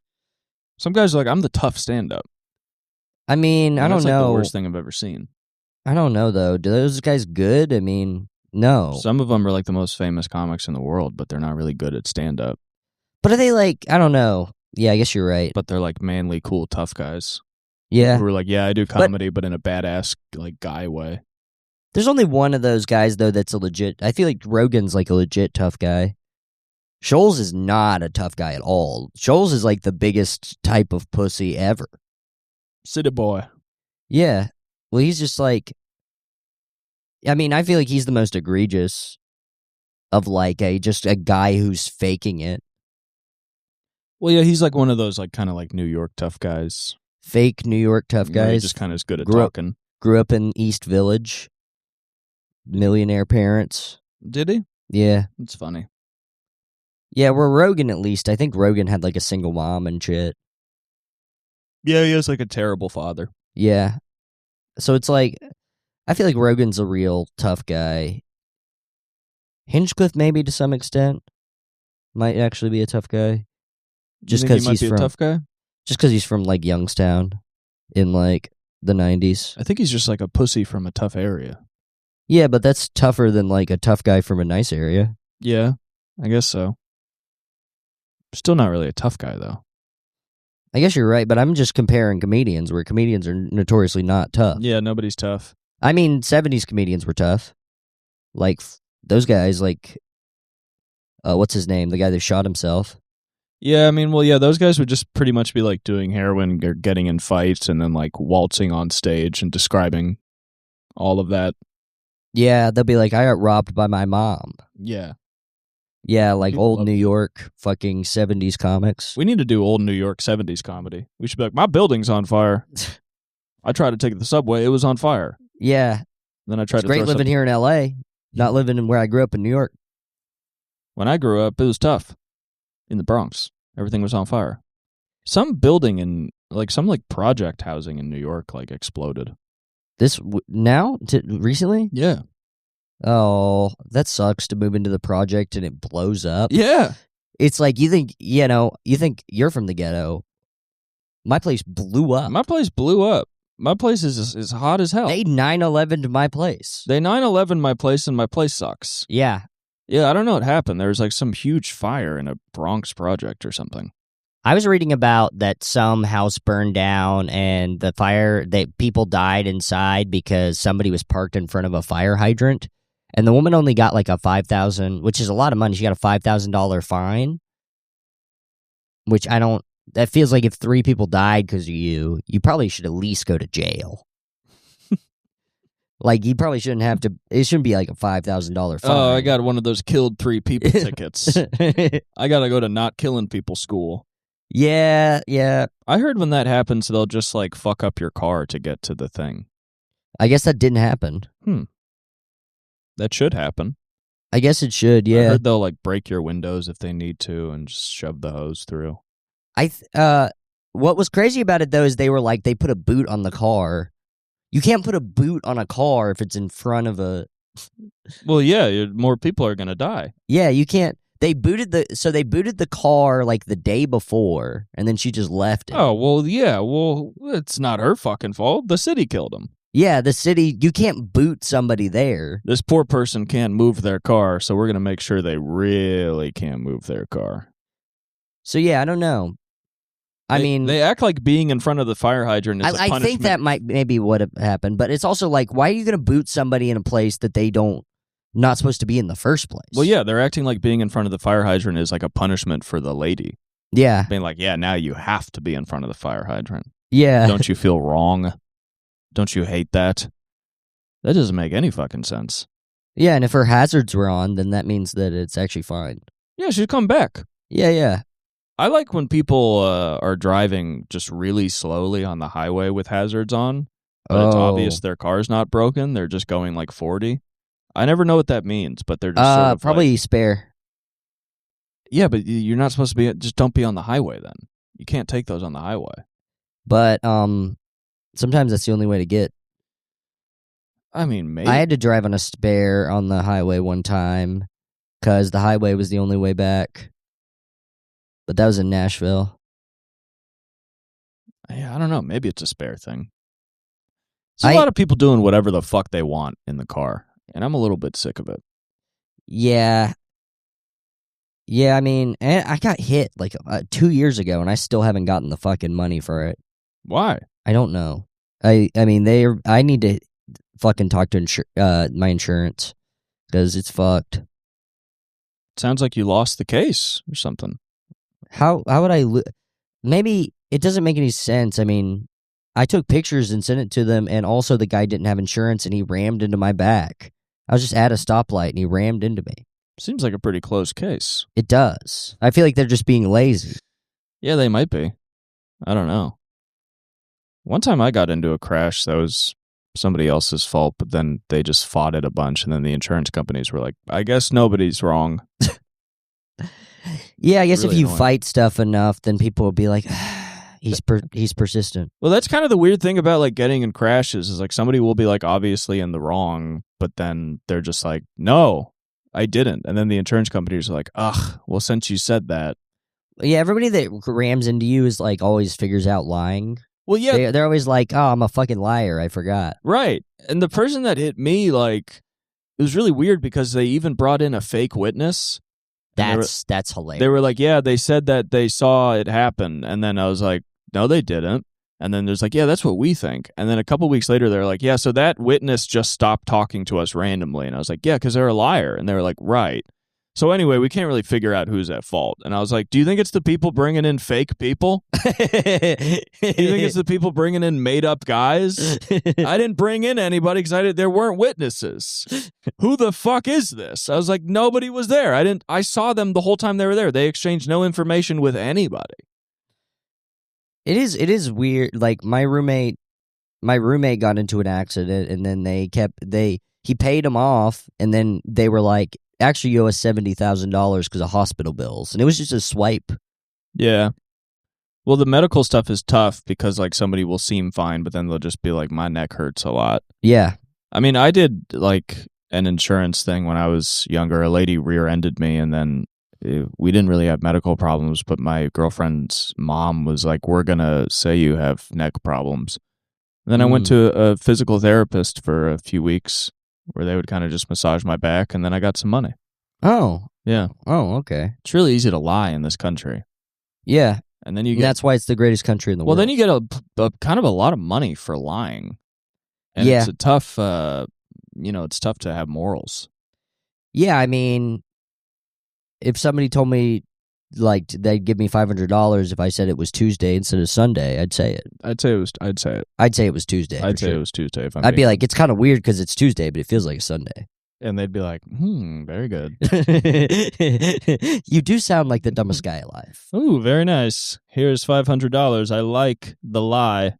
S1: Some guys are like, I'm the tough stand-up.
S2: I mean, I don't know.
S1: That's the worst thing I've ever seen.
S2: I don't know, though. Do those guys good? I mean, no.
S1: Some of them are like the most famous comics in the world, but they're not really good at stand-up.
S2: But are they like, I don't know. Yeah, I guess you're right.
S1: But they're like manly, cool, tough guys.
S2: Yeah.
S1: Who are like, yeah, I do comedy, but in a badass like guy way.
S2: There's only one of those guys, though, that's a legit... I feel like Rogan's like a legit tough guy. Scholes is not a tough guy at all. Scholes is like the biggest type of pussy ever.
S1: City boy.
S2: Yeah. Well, he's just like... I mean, I feel like he's the most egregious of like just a guy who's faking it.
S1: Well, yeah, he's like one of those like kind of like New York tough guys.
S2: Fake New York tough guys.
S1: He just kind of is good at talking.
S2: Grew up in East Village. Millionaire parents.
S1: Did he?
S2: Yeah.
S1: It's funny.
S2: Yeah, where Rogan at least. I think Rogan had like a single mom and shit.
S1: Yeah, he has like a terrible father.
S2: Yeah. So it's like, I feel like Rogan's a real tough guy. Hinchcliffe maybe to some extent might actually be a tough guy. Just because he's
S1: a tough guy?
S2: Just because he's from like Youngstown in like the 90s.
S1: I think he's just like a pussy from a tough area.
S2: Yeah, but that's tougher than like a tough guy from a nice area.
S1: Yeah, I guess so. Still not really a tough guy, though.
S2: I guess you're right, but I'm just comparing comedians, where comedians are notoriously not tough.
S1: Yeah, nobody's tough.
S2: I mean, 70s comedians were tough. Like, those guys, like, what's his name? The guy that shot himself.
S1: Yeah, I mean, well, yeah, those guys would just pretty much be like doing heroin or getting in fights and then like waltzing on stage and describing all of that.
S2: Yeah, they'll be like, I got robbed by my mom.
S1: Yeah.
S2: Yeah, like old New York fucking 70s comics.
S1: We need to do old New York 70s comedy. We should be like, my building's on fire. I tried to take the subway. It was on fire.
S2: Yeah.
S1: Then I tried to
S2: great living here in L.A., not living in where I grew up in New York.
S1: When I grew up, it was tough. In the Bronx, everything was on fire. Some building in, like, some, like, project housing in New York, like, exploded.
S2: Recently?
S1: Yeah.
S2: Oh, that sucks to move into the project and it blows up.
S1: Yeah.
S2: It's like, you think you're from the ghetto. My place blew up.
S1: My place blew up. My place is hot as hell.
S2: They 9/11'd my place.
S1: They 9/11 my place, and my place sucks.
S2: Yeah.
S1: Yeah, I don't know what happened. There was like some huge fire in a Bronx project or something.
S2: I was reading about that some house burned down and the fire, that people died inside because somebody was parked in front of a fire hydrant. And the woman only got like a $5,000, which is a lot of money. She got a $5,000 fine, which that feels like if 3 people died because of you probably should at least go to jail. Like, you probably shouldn't have to, it shouldn't be like a $5,000 fine.
S1: Oh, I got one of those killed 3 people tickets. I got to go to not killing people school.
S2: Yeah, yeah.
S1: I heard when that happens, they'll just like fuck up your car to get to the thing.
S2: I guess that didn't happen.
S1: That should happen.
S2: I guess it should, yeah.
S1: I heard they'll like break your windows if they need to and just shove the hose through.
S2: What was crazy about it though is they were like, they put a boot on the car. You can't put a boot on a car if it's in front of a...
S1: Well, yeah, more people are going to die.
S2: Yeah, you can't... They booted the car like the day before, and then she just left it.
S1: Oh, well, yeah, well, it's not her fucking fault. The city killed him.
S2: Yeah, the city, you can't boot somebody there.
S1: This poor person can't move their car, so we're going to make sure they really can't move their car.
S2: So, yeah, I don't know. I mean,
S1: they act like being in front of the fire hydrant is a punishment.
S2: I think that might maybe what happened, but it's also like, why are you going to boot somebody in a place that they not supposed to be in the first place?
S1: Well, yeah, they're acting like being in front of the fire hydrant is like a punishment for the lady.
S2: Yeah.
S1: Being like, yeah, now you have to be in front of the fire hydrant.
S2: Yeah.
S1: Don't you feel wrong? Don't you hate that? That doesn't make any fucking sense.
S2: Yeah, and if her hazards were on, then that means that it's actually fine.
S1: Yeah, she'd come back.
S2: Yeah.
S1: I like when people are driving just really slowly on the highway with hazards on, but it's obvious their car's not broken. They're just going like 40. I never know what that means, but they're just sort of
S2: probably
S1: like,
S2: spare.
S1: yeah, but you're not supposed to be. Just don't be on the highway then. You can't take those on the highway.
S2: But sometimes that's the only way to get.
S1: I mean, maybe.
S2: I had to drive on a spare on the highway one time because the highway was the only way back. But that was in Nashville.
S1: Yeah, I don't know. Maybe it's a spare thing. There's a lot of people doing whatever the fuck they want in the car, and I'm a little bit sick of it.
S2: Yeah. Yeah, I mean, I got hit like 2 years ago, and I still haven't gotten the fucking money for it.
S1: Why?
S2: I don't know. I mean, I need to fucking talk to my insurance because it's fucked.
S1: Sounds like you lost the case or something.
S2: How would I maybe it doesn't make any sense. I mean, I took pictures and sent it to them, and also the guy didn't have insurance, and he rammed into my back. I was just at a stoplight, and he rammed into me.
S1: Seems like a pretty close case.
S2: It does. I feel like they're just being lazy.
S1: Yeah, they might be. I don't know. One time I got into a crash that was somebody else's fault, but then they just fought it a bunch, and then the insurance companies were like, I guess nobody's wrong.
S2: Yeah, I guess
S1: really
S2: if you
S1: annoying.
S2: fight stuff enough, then people will be like, he's persistent.
S1: Well, that's kind of the weird thing about like getting in crashes is like somebody will be like obviously in the wrong, but then they're just like, no, I didn't. And then the insurance companies are like, ugh, well, since you said that.
S2: Yeah, everybody that rams into you is like always figures out lying.
S1: Well, yeah.
S2: They're always like, oh, I'm a fucking liar. I forgot.
S1: Right. And the person that hit me, like, it was really weird because they even brought in a fake witness.
S2: That's hilarious.
S1: They were like, yeah, they said that they saw it happen. And then I was like, no, they didn't. And then there's like, yeah, that's what we think. And then a couple weeks later, they're like, yeah, so that witness just stopped talking to us randomly. And I was like, yeah, because they're a liar. And they were like, right. So anyway, we can't really figure out who's at fault. And I was like, do you think it's the people bringing in fake people? Do you think it's the people bringing in made-up guys? I didn't bring in anybody because there weren't witnesses. Who the fuck is this? I was like, nobody was there. I saw them the whole time they were there. They exchanged no information with anybody.
S2: It is weird. Like my roommate got into an accident, and then he paid him off, and then they were like, actually, you owe us $70,000 because of hospital bills, and it was just a swipe.
S1: Yeah. Well, the medical stuff is tough because like somebody will seem fine, but then they'll just be like, my neck hurts a lot.
S2: Yeah.
S1: I mean, I did like an insurance thing when I was younger. A lady rear-ended me, and then we didn't really have medical problems, but my girlfriend's mom was like, we're going to say you have neck problems. And then I went to a physical therapist for a few weeks where they would kind of just massage my back, and then I got some money.
S2: Oh.
S1: Yeah.
S2: Oh, okay.
S1: It's really easy to lie in this country.
S2: Yeah.
S1: And then you get...
S2: That's why it's the greatest country in the world.
S1: Well, then you get a kind of a lot of money for lying. And
S2: yeah.
S1: It's a tough, it's tough to have morals.
S2: Yeah, I mean, if somebody told me, like, they'd give me $500 if I said it was Tuesday instead of Sunday, I'd say it.
S1: I'd say it was Tuesday.
S2: I'd say it was Tuesday.
S1: If
S2: I'd be like, it's kind of weird because it's Tuesday, but it feels like a Sunday.
S1: And they'd be like, very good.
S2: You do sound like the dumbest guy alive.
S1: Ooh, very nice. Here's $500. I like the lie.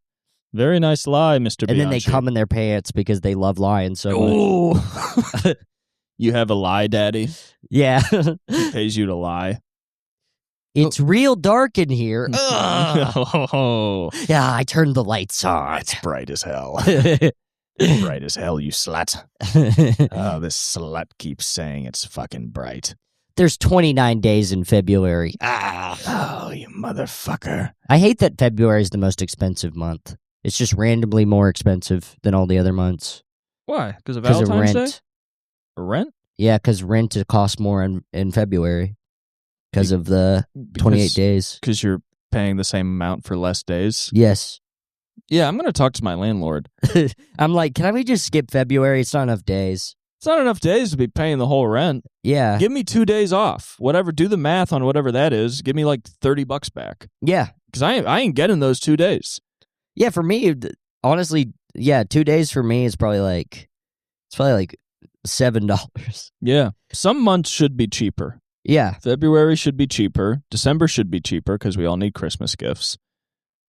S1: Very nice lie, Mr.
S2: And
S1: Bianchi.
S2: then they come in their pants because they love lying so much.
S1: You have a lie daddy?
S2: Yeah.
S1: He pays you to lie.
S2: It's real dark in here.
S1: Oh.
S2: Yeah, I turned the lights on.
S1: It's bright as hell. Bright as hell, you slut. Oh, this slut keeps saying it's fucking bright.
S2: There's 29 days in February.
S1: Oh, you motherfucker.
S2: I hate that February is the most expensive month. It's just randomly more expensive than all the other months.
S1: Why? Because of Valentine's
S2: rent.
S1: Day? Rent?
S2: Yeah, because rent costs more in February because of the 28 days.
S1: Because you're paying the same amount for less days?
S2: Yes.
S1: Yeah, I'm going to talk to my landlord.
S2: I'm like, can we just skip February? It's not enough days.
S1: It's not enough days to be paying the whole rent.
S2: Yeah.
S1: Give me 2 days off. Whatever, do the math on whatever that is. Give me like $30 back.
S2: Yeah.
S1: Because I ain't getting those 2 days.
S2: Yeah, for me, honestly, 2 days for me is probably like $7.
S1: Yeah. Some months should be cheaper.
S2: Yeah.
S1: February should be cheaper. December should be cheaper because we all need Christmas gifts.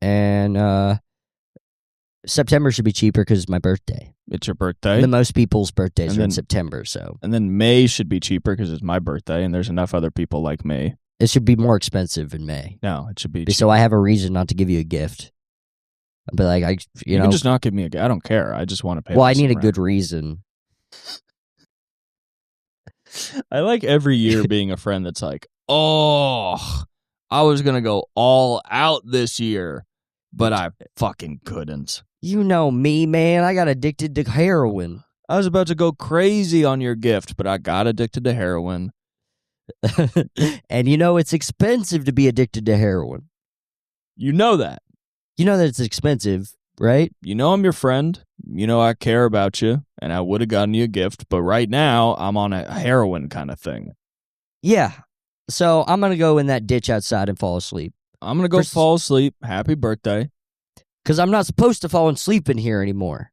S2: And September should be cheaper because it's my birthday.
S1: It's your birthday.
S2: The most people's birthdays are in September, so.
S1: And then May should be cheaper because it's my birthday, and there's enough other people like me.
S2: It should be more expensive in May.
S1: No, it should be cheaper.
S2: So I have a reason not to give you a gift. But like, you know.
S1: can just not give me a gift. I don't care. I just want to pay.
S2: Well, I need a good reason.
S1: I like every year being a friend that's like, oh, I was going to go all out this year, but I fucking couldn't.
S2: You know me, man. I got addicted to heroin.
S1: I was about to go crazy on your gift, but I got addicted to heroin.
S2: And you know it's expensive to be addicted to heroin.
S1: You know that.
S2: You know that it's expensive, right?
S1: You know I'm your friend. You know I care about you, and I would have gotten you a gift, but right now I'm on a heroin kind of thing.
S2: Yeah. So I'm going to go in that ditch outside and fall asleep.
S1: I'm going to go fall asleep. Happy birthday.
S2: Because I'm not supposed to fall asleep in here anymore.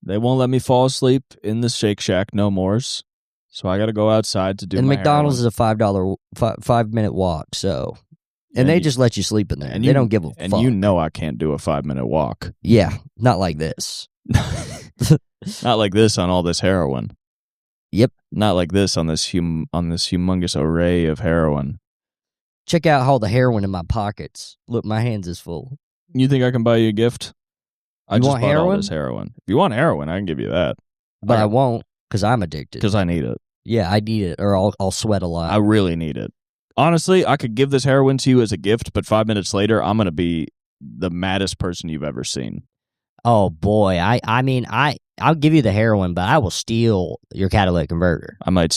S1: They won't let me fall asleep in the Shake Shack no mores. So I got to go outside to do
S2: and
S1: my
S2: McDonald's
S1: heroin.
S2: is a 5-minute walk, so. And they just let you sleep in there. And they don't give a fuck.
S1: And you know I can't do a 5-minute walk.
S2: Yeah, not like this.
S1: Not like this on all this heroin.
S2: Yep.
S1: Not like this on this humongous array of heroin.
S2: Check out all the heroin in my pockets. Look, my hands is full.
S1: You think I can buy you a gift? I just
S2: want
S1: bought
S2: heroin?
S1: all this heroin. If you want heroin, I can give you that.
S2: But I won't, because I'm addicted.
S1: Because I need it.
S2: Yeah, I need it, or I'll sweat a lot.
S1: I really need it. Honestly, I could give this heroin to you as a gift, but 5 minutes later, I'm going to be the maddest person you've ever seen.
S2: Oh, boy. I'll give you the heroin, but I will steal your catalytic converter.
S1: I might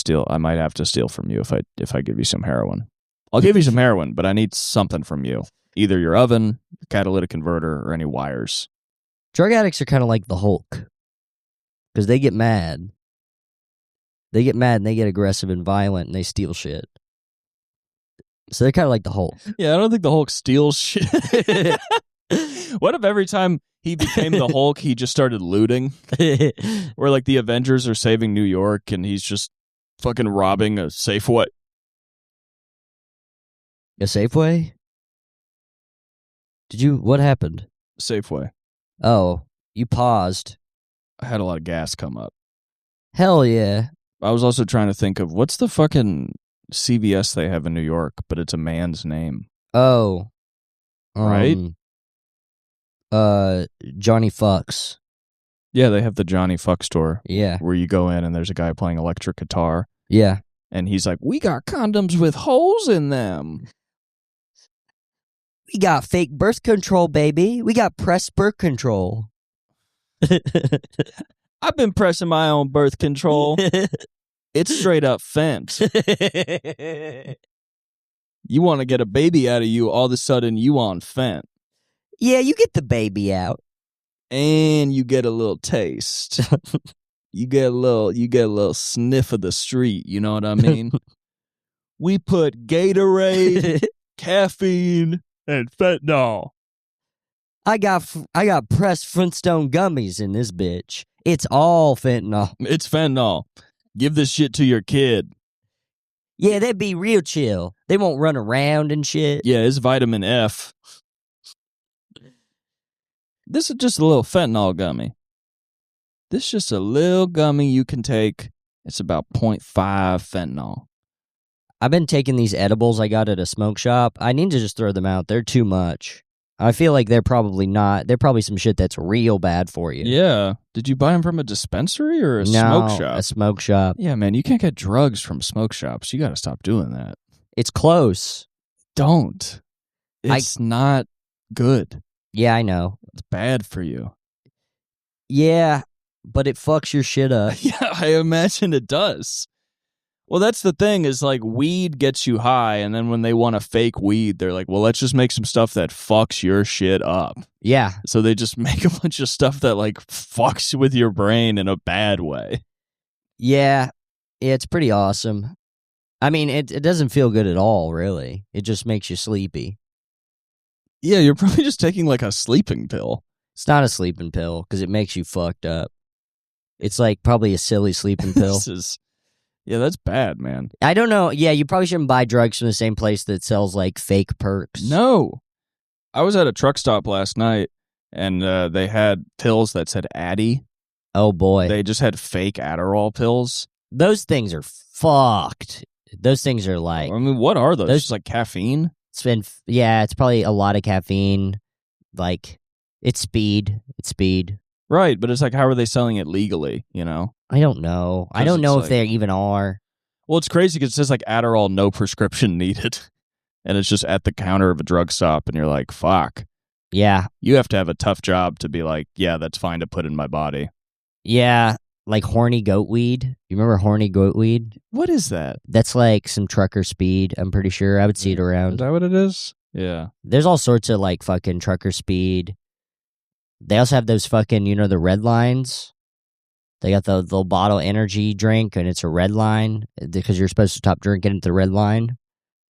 S1: have to steal from you if I give you some heroin. I'll give you some heroin, but I need something from you. Either your oven, catalytic converter, or any wires.
S2: Drug addicts are kind of like the Hulk. Because they get mad. They get mad and they get aggressive and violent and they steal shit. So they're kind of like the Hulk.
S1: Yeah, I don't think the Hulk steals shit. What if every time he became the Hulk, he just started looting? Or like the Avengers are saving New York and he's just fucking robbing a Safeway.
S2: A Safeway? What happened?
S1: Safeway.
S2: Oh, you paused.
S1: I had a lot of gas come up.
S2: Hell yeah.
S1: I was also trying to think of what's the fucking CVS they have in New York, but it's a man's name.
S2: Oh.
S1: Right?
S2: Johnny Fucks.
S1: Yeah, they have the Johnny Fuck store.
S2: Yeah.
S1: Where you go in and there's a guy playing electric guitar.
S2: Yeah.
S1: And he's like, we got condoms with holes in them.
S2: We got fake birth control, baby. We got press birth control.
S1: I've been pressing my own birth control. It's straight up fent. You want to get a baby out of you, all of a sudden you on fent.
S2: Yeah, you get the baby out.
S1: And you get a little taste. You get a little sniff of the street, you know what I mean? We put Gatorade, caffeine, and fentanyl.
S2: I got pressed Flintstone gummies in this bitch. It's all fentanyl.
S1: It's fentanyl. Give this shit to your kid.
S2: Yeah, they'd be real chill. They won't run around and shit.
S1: Yeah, it's vitamin F. This is just a little fentanyl gummy. This is just a little gummy you can take. It's about 0.5 fentanyl.
S2: I've been taking these edibles I got at a smoke shop. I need to just throw them out. They're too much. I feel like they're probably not. They're probably some shit that's real bad for you.
S1: Yeah. Did you buy them from a dispensary or a smoke shop?
S2: A smoke shop.
S1: Yeah, man, you can't get drugs from smoke shops. You got to stop doing that.
S2: It's close.
S1: Don't. It's not good.
S2: Yeah, I know.
S1: It's bad for you.
S2: Yeah, but it fucks your shit up.
S1: Yeah, I imagine it does. Well, that's the thing is like weed gets you high, and then when they want to fake weed, they're like, well, let's just make some stuff that fucks your shit up.
S2: Yeah.
S1: So they just make a bunch of stuff that like fucks with your brain in a bad way.
S2: Yeah, it's pretty awesome. I mean, it doesn't feel good at all, really. It just makes you sleepy.
S1: Yeah, you're probably just taking like a sleeping pill.
S2: It's not a sleeping pill because it makes you fucked up. It's like probably a silly sleeping pill.
S1: Yeah, that's bad, man.
S2: I don't know. Yeah, you probably shouldn't buy drugs from the same place that sells like fake perks.
S1: No. I was at a truck stop last night, and they had pills that said Addy.
S2: Oh boy.
S1: They just had fake Adderall pills.
S2: Those things are fucked. Those things are like,
S1: I mean, what are those? Just like caffeine?
S2: it's probably a lot of caffeine. Like, it's speed.
S1: Right, but it's like, how are they selling it legally, you know?
S2: I don't know. I don't know if they even are.
S1: Well, it's crazy because it says like Adderall, no prescription needed. And it's just at the counter of a drug stop, and you're like, fuck.
S2: Yeah.
S1: You have to have a tough job to be like, yeah, that's fine to put in my body.
S2: Yeah, like horny goat weed. You remember horny goat weed?
S1: What is that?
S2: That's like some trucker speed, I'm pretty sure. I would see it around.
S1: Is that what it is? Yeah.
S2: There's all sorts of like fucking trucker speed. They also have those fucking, the red lines. They got the little bottle energy drink, and it's a red line because you're supposed to stop drinking at the red line.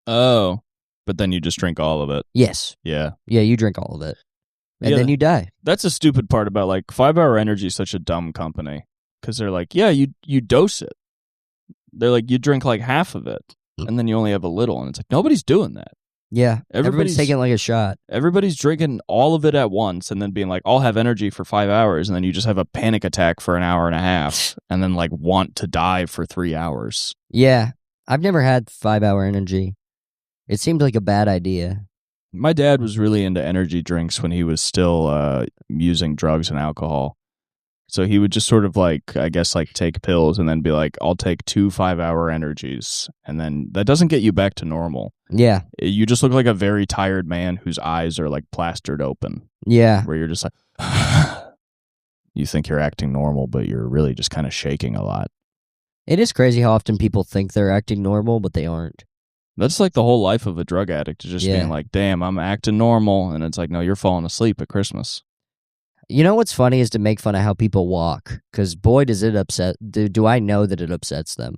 S1: Oh, but then you just drink all of it.
S2: Yes.
S1: Yeah.
S2: Yeah, you drink all of it. And then you die.
S1: That's a stupid part about like 5 Hour Energy is such a dumb company because they're like, yeah, you dose it. They're like, you drink like half of it and then you only have a little. And it's like, nobody's doing that.
S2: Yeah. Everybody's taking like a shot.
S1: Everybody's drinking all of it at once and then being like, I'll have energy for 5 hours. And then you just have a panic attack for an hour and a half and then like want to die for 3 hours.
S2: Yeah. I've never had 5 Hour Energy. It seemed like a bad idea.
S1: My dad was really into energy drinks when he was still using drugs and alcohol. So he would just sort of like, I guess, like take pills and then be like, I'll take 2 5-hour energies. And then that doesn't get you back to normal.
S2: Yeah.
S1: You just look like a very tired man whose eyes are like plastered open.
S2: Yeah.
S1: Where you're just like, you think you're acting normal, but you're really just kind of shaking a lot.
S2: It is crazy how often people think they're acting normal, but they aren't.
S1: That's like the whole life of a drug addict, is just being like, damn, I'm acting normal. And it's like, no, you're falling asleep at Christmas.
S2: You know what's funny is to make fun of how people walk, because boy, does it upset. Do I know that it upsets them?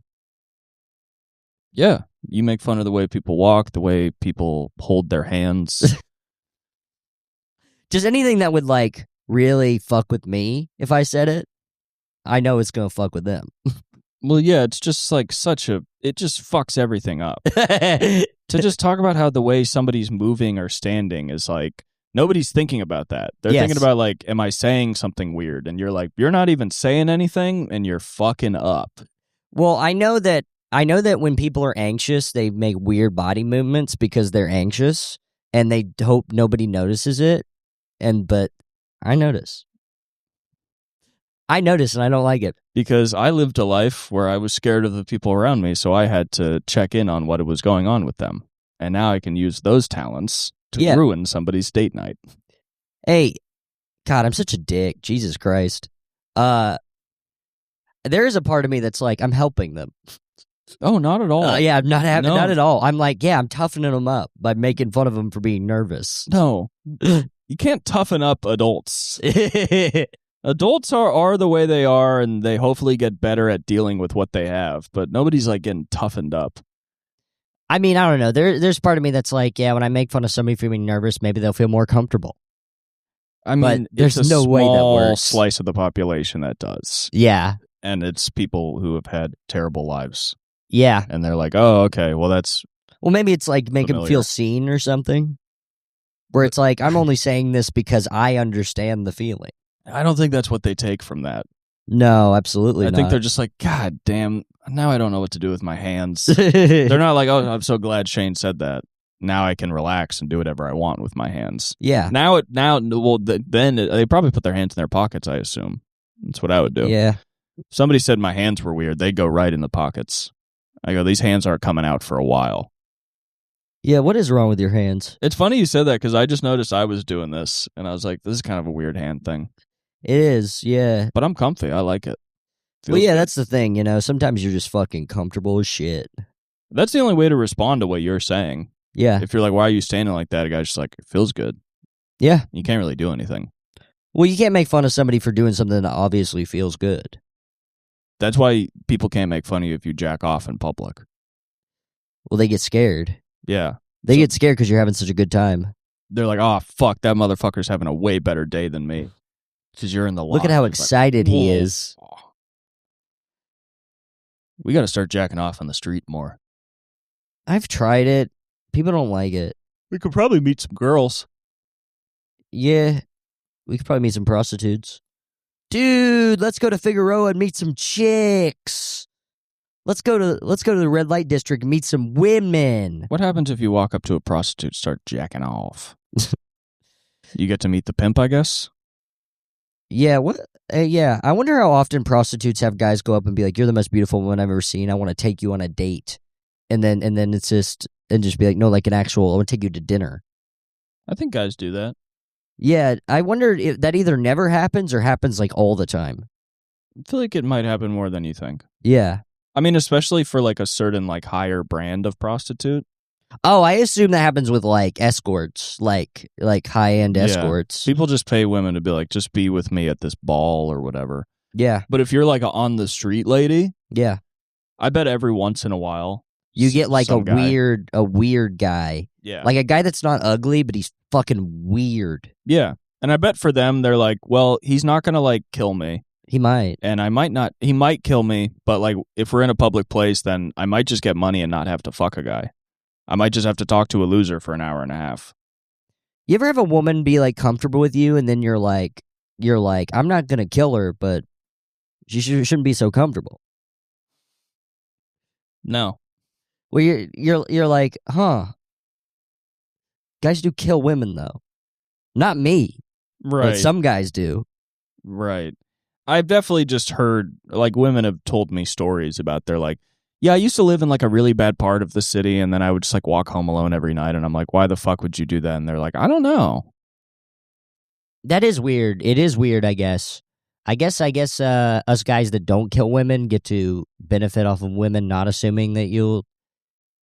S1: Yeah. You make fun of the way people walk, the way people hold their hands.
S2: Just anything that would like really fuck with me if I said it, I know it's going to fuck with them.
S1: Well, yeah, it's just like it just fucks everything up. To just talk about how the way somebody's moving or standing is like, nobody's thinking about that. They're thinking about like, am I saying something weird? And you're like, you're not even saying anything and you're fucking up.
S2: Well, I know that when people are anxious, they make weird body movements because they're anxious and they hope nobody notices it. But I notice. And I don't like it.
S1: Because I lived a life where I was scared of the people around me, so I had to check in on what was going on with them. And now I can use those talents to ruin somebody's date night.
S2: Hey, God, I'm such a dick. Jesus Christ. There is a part of me that's like, I'm helping them.
S1: Oh, not at all.
S2: Yeah, not at all. I'm like, yeah, I'm toughening them up by making fun of them for being nervous.
S1: No. You can't toughen up adults. Adults are the way they are, and they hopefully get better at dealing with what they have, but nobody's like getting toughened up.
S2: I mean, I don't know. There's part of me that's like, yeah, when I make fun of somebody for being nervous, maybe they'll feel more comfortable.
S1: I mean,
S2: but there's no way that works.
S1: Slice of the population that does.
S2: Yeah.
S1: And it's people who have had terrible lives.
S2: Yeah.
S1: And they're like, oh, okay, well, that's
S2: Well, maybe it's like make them feel seen or something. Where it's like, I'm only saying this because I understand the feeling.
S1: I don't think that's what they take from that.
S2: No, absolutely not.
S1: I think they're just like, God damn, now I don't know what to do with my hands. They're not like, oh, I'm so glad Shane said that. Now I can relax and do whatever I want with my hands.
S2: Yeah.
S1: Then they probably put their hands in their pockets, I assume. That's what I would do.
S2: Yeah.
S1: If somebody said my hands were weird, they'd go right in the pockets. I go, these hands aren't coming out for a while.
S2: Yeah, what is wrong with your hands?
S1: It's funny you said that because I just noticed I was doing this, and I was like, this is kind of a weird hand thing.
S2: It is, yeah.
S1: But I'm comfy. I like it.
S2: Well, yeah, that's the thing, sometimes you're just fucking comfortable as shit.
S1: That's the only way to respond to what you're saying.
S2: Yeah.
S1: If you're like, why are you standing like that? A guy's just like, it feels good.
S2: Yeah.
S1: You can't really do anything.
S2: Well, you can't make fun of somebody for doing something that obviously feels good.
S1: That's why people can't make fun of you if you jack off in public.
S2: Well, they get scared.
S1: Yeah.
S2: They get scared because you're having such a good time.
S1: They're like, oh, fuck, that motherfucker's having a way better day than me. Because you're in the
S2: Look at how excited he is.
S1: We got to start jacking off on the street more.
S2: I've tried it. People don't like it.
S1: We could probably meet some girls.
S2: Yeah, we could probably meet some prostitutes. Dude, let's go to Figueroa and meet some chicks. Let's go to the red light district and meet some women.
S1: What happens if you walk up to a prostitute and start jacking off? You get to meet the pimp, I guess?
S2: Yeah, what? Yeah, I wonder how often prostitutes have guys go up and be like, "You're the most beautiful woman I've ever seen. I want to take you on a date," and then it's just be like, "No, like an actual. I want to take you to dinner."
S1: I think guys do that.
S2: Yeah, I wonder if that either never happens or happens like all the time.
S1: I feel like it might happen more than you think.
S2: Yeah.
S1: I mean, especially for like a certain like higher brand of prostitute.
S2: Oh, I assume that happens with like escorts, like high-end escorts.
S1: People just pay women to be like, just be with me at this ball or whatever.
S2: Yeah.
S1: But if you're like a on the street lady,
S2: yeah,
S1: I bet every once in a while
S2: you get like a
S1: guy.
S2: weird guy.
S1: Yeah.
S2: Like a guy that's not ugly, but he's fucking weird.
S1: Yeah. And I bet for them, they're like, well, he's not going to like kill me.
S2: He might.
S1: And I might not, he might kill me, but like if we're in a public place, then I might just get money and not have to fuck a guy. I might just have to talk to a loser for an hour and a half.
S2: You ever have a woman be like comfortable with you and then you're like, I'm not going to kill her, but she shouldn't be so comfortable.
S1: No.
S2: Well, you're like, huh. Guys do kill women though. Not me.
S1: Right.
S2: But some guys do.
S1: Right. I've definitely just heard, like, women have told me stories about they're like, yeah, I used to live in like a really bad part of the city, and then I would just like walk home alone every night, and I'm like, why the fuck would you do that? And they're like, I don't know.
S2: That is weird. It is weird, I guess. I guess us guys that don't kill women get to benefit off of women not assuming that you'll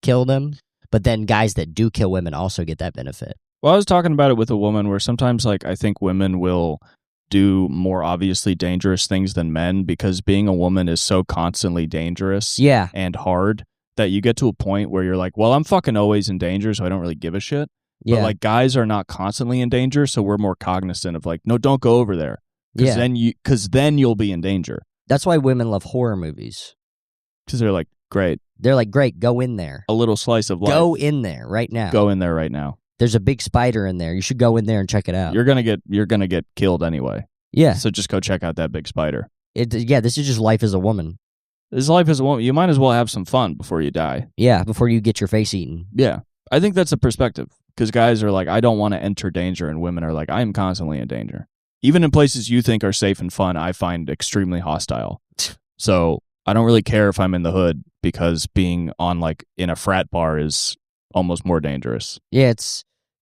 S2: kill them, but then guys that do kill women also get that benefit.
S1: Well, I was talking about it with a woman where sometimes like I think women will do more obviously dangerous things than men because being a woman is so constantly dangerous and hard that you get to a point where you're like, well, I'm fucking always in danger, so I don't really give a shit. But like guys are not constantly in danger, so we're more cognizant of like, no, don't go over there. Because then you'll be in danger.
S2: That's why women love horror movies.
S1: Because they're like, great.
S2: They're like, great, go in there.
S1: A little slice of life.
S2: Go in there right now.
S1: Go in there right now.
S2: There's a big spider in there. You should go in there and check it out.
S1: You're gonna get killed anyway.
S2: Yeah.
S1: So just go check out that big spider.
S2: This is just life as a woman.
S1: This is life as a woman. You might as well have some fun before you die.
S2: Yeah, before you get your face eaten.
S1: Yeah. I think that's a perspective. Because guys are like, I don't want to enter danger, and women are like, I am constantly in danger. Even in places you think are safe and fun, I find extremely hostile. So I don't really care if I'm in the hood because being on like in a frat bar is almost more dangerous.
S2: Yeah,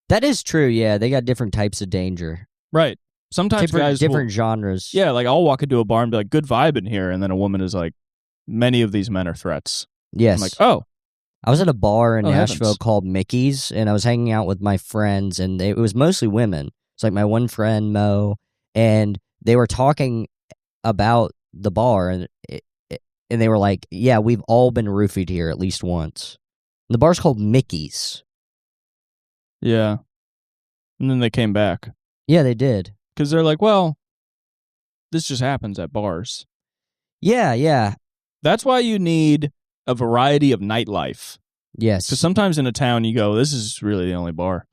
S2: that is true. Yeah, they got different types of danger.
S1: Right. Sometimes guys
S2: different genres.
S1: Yeah, like I'll walk into a bar and be like, good vibe in here, and then a woman is like, many of these men are threats.
S2: Yes.
S1: I'm like, oh.
S2: I was at a bar in Nashville
S1: heavens.
S2: called Mickey's, and I was hanging out with my friends, and it was mostly women. It's like my one friend, Mo, and they were talking about the bar, and they were like, yeah, we've all been roofied here at least once. And the bar's called Mickey's.
S1: Yeah. And then they came back.
S2: Yeah, they did.
S1: Because they're like, well, this just happens at bars.
S2: Yeah.
S1: That's why you need a variety of nightlife.
S2: Yes.
S1: Because sometimes in a town you go, this is really the only bar.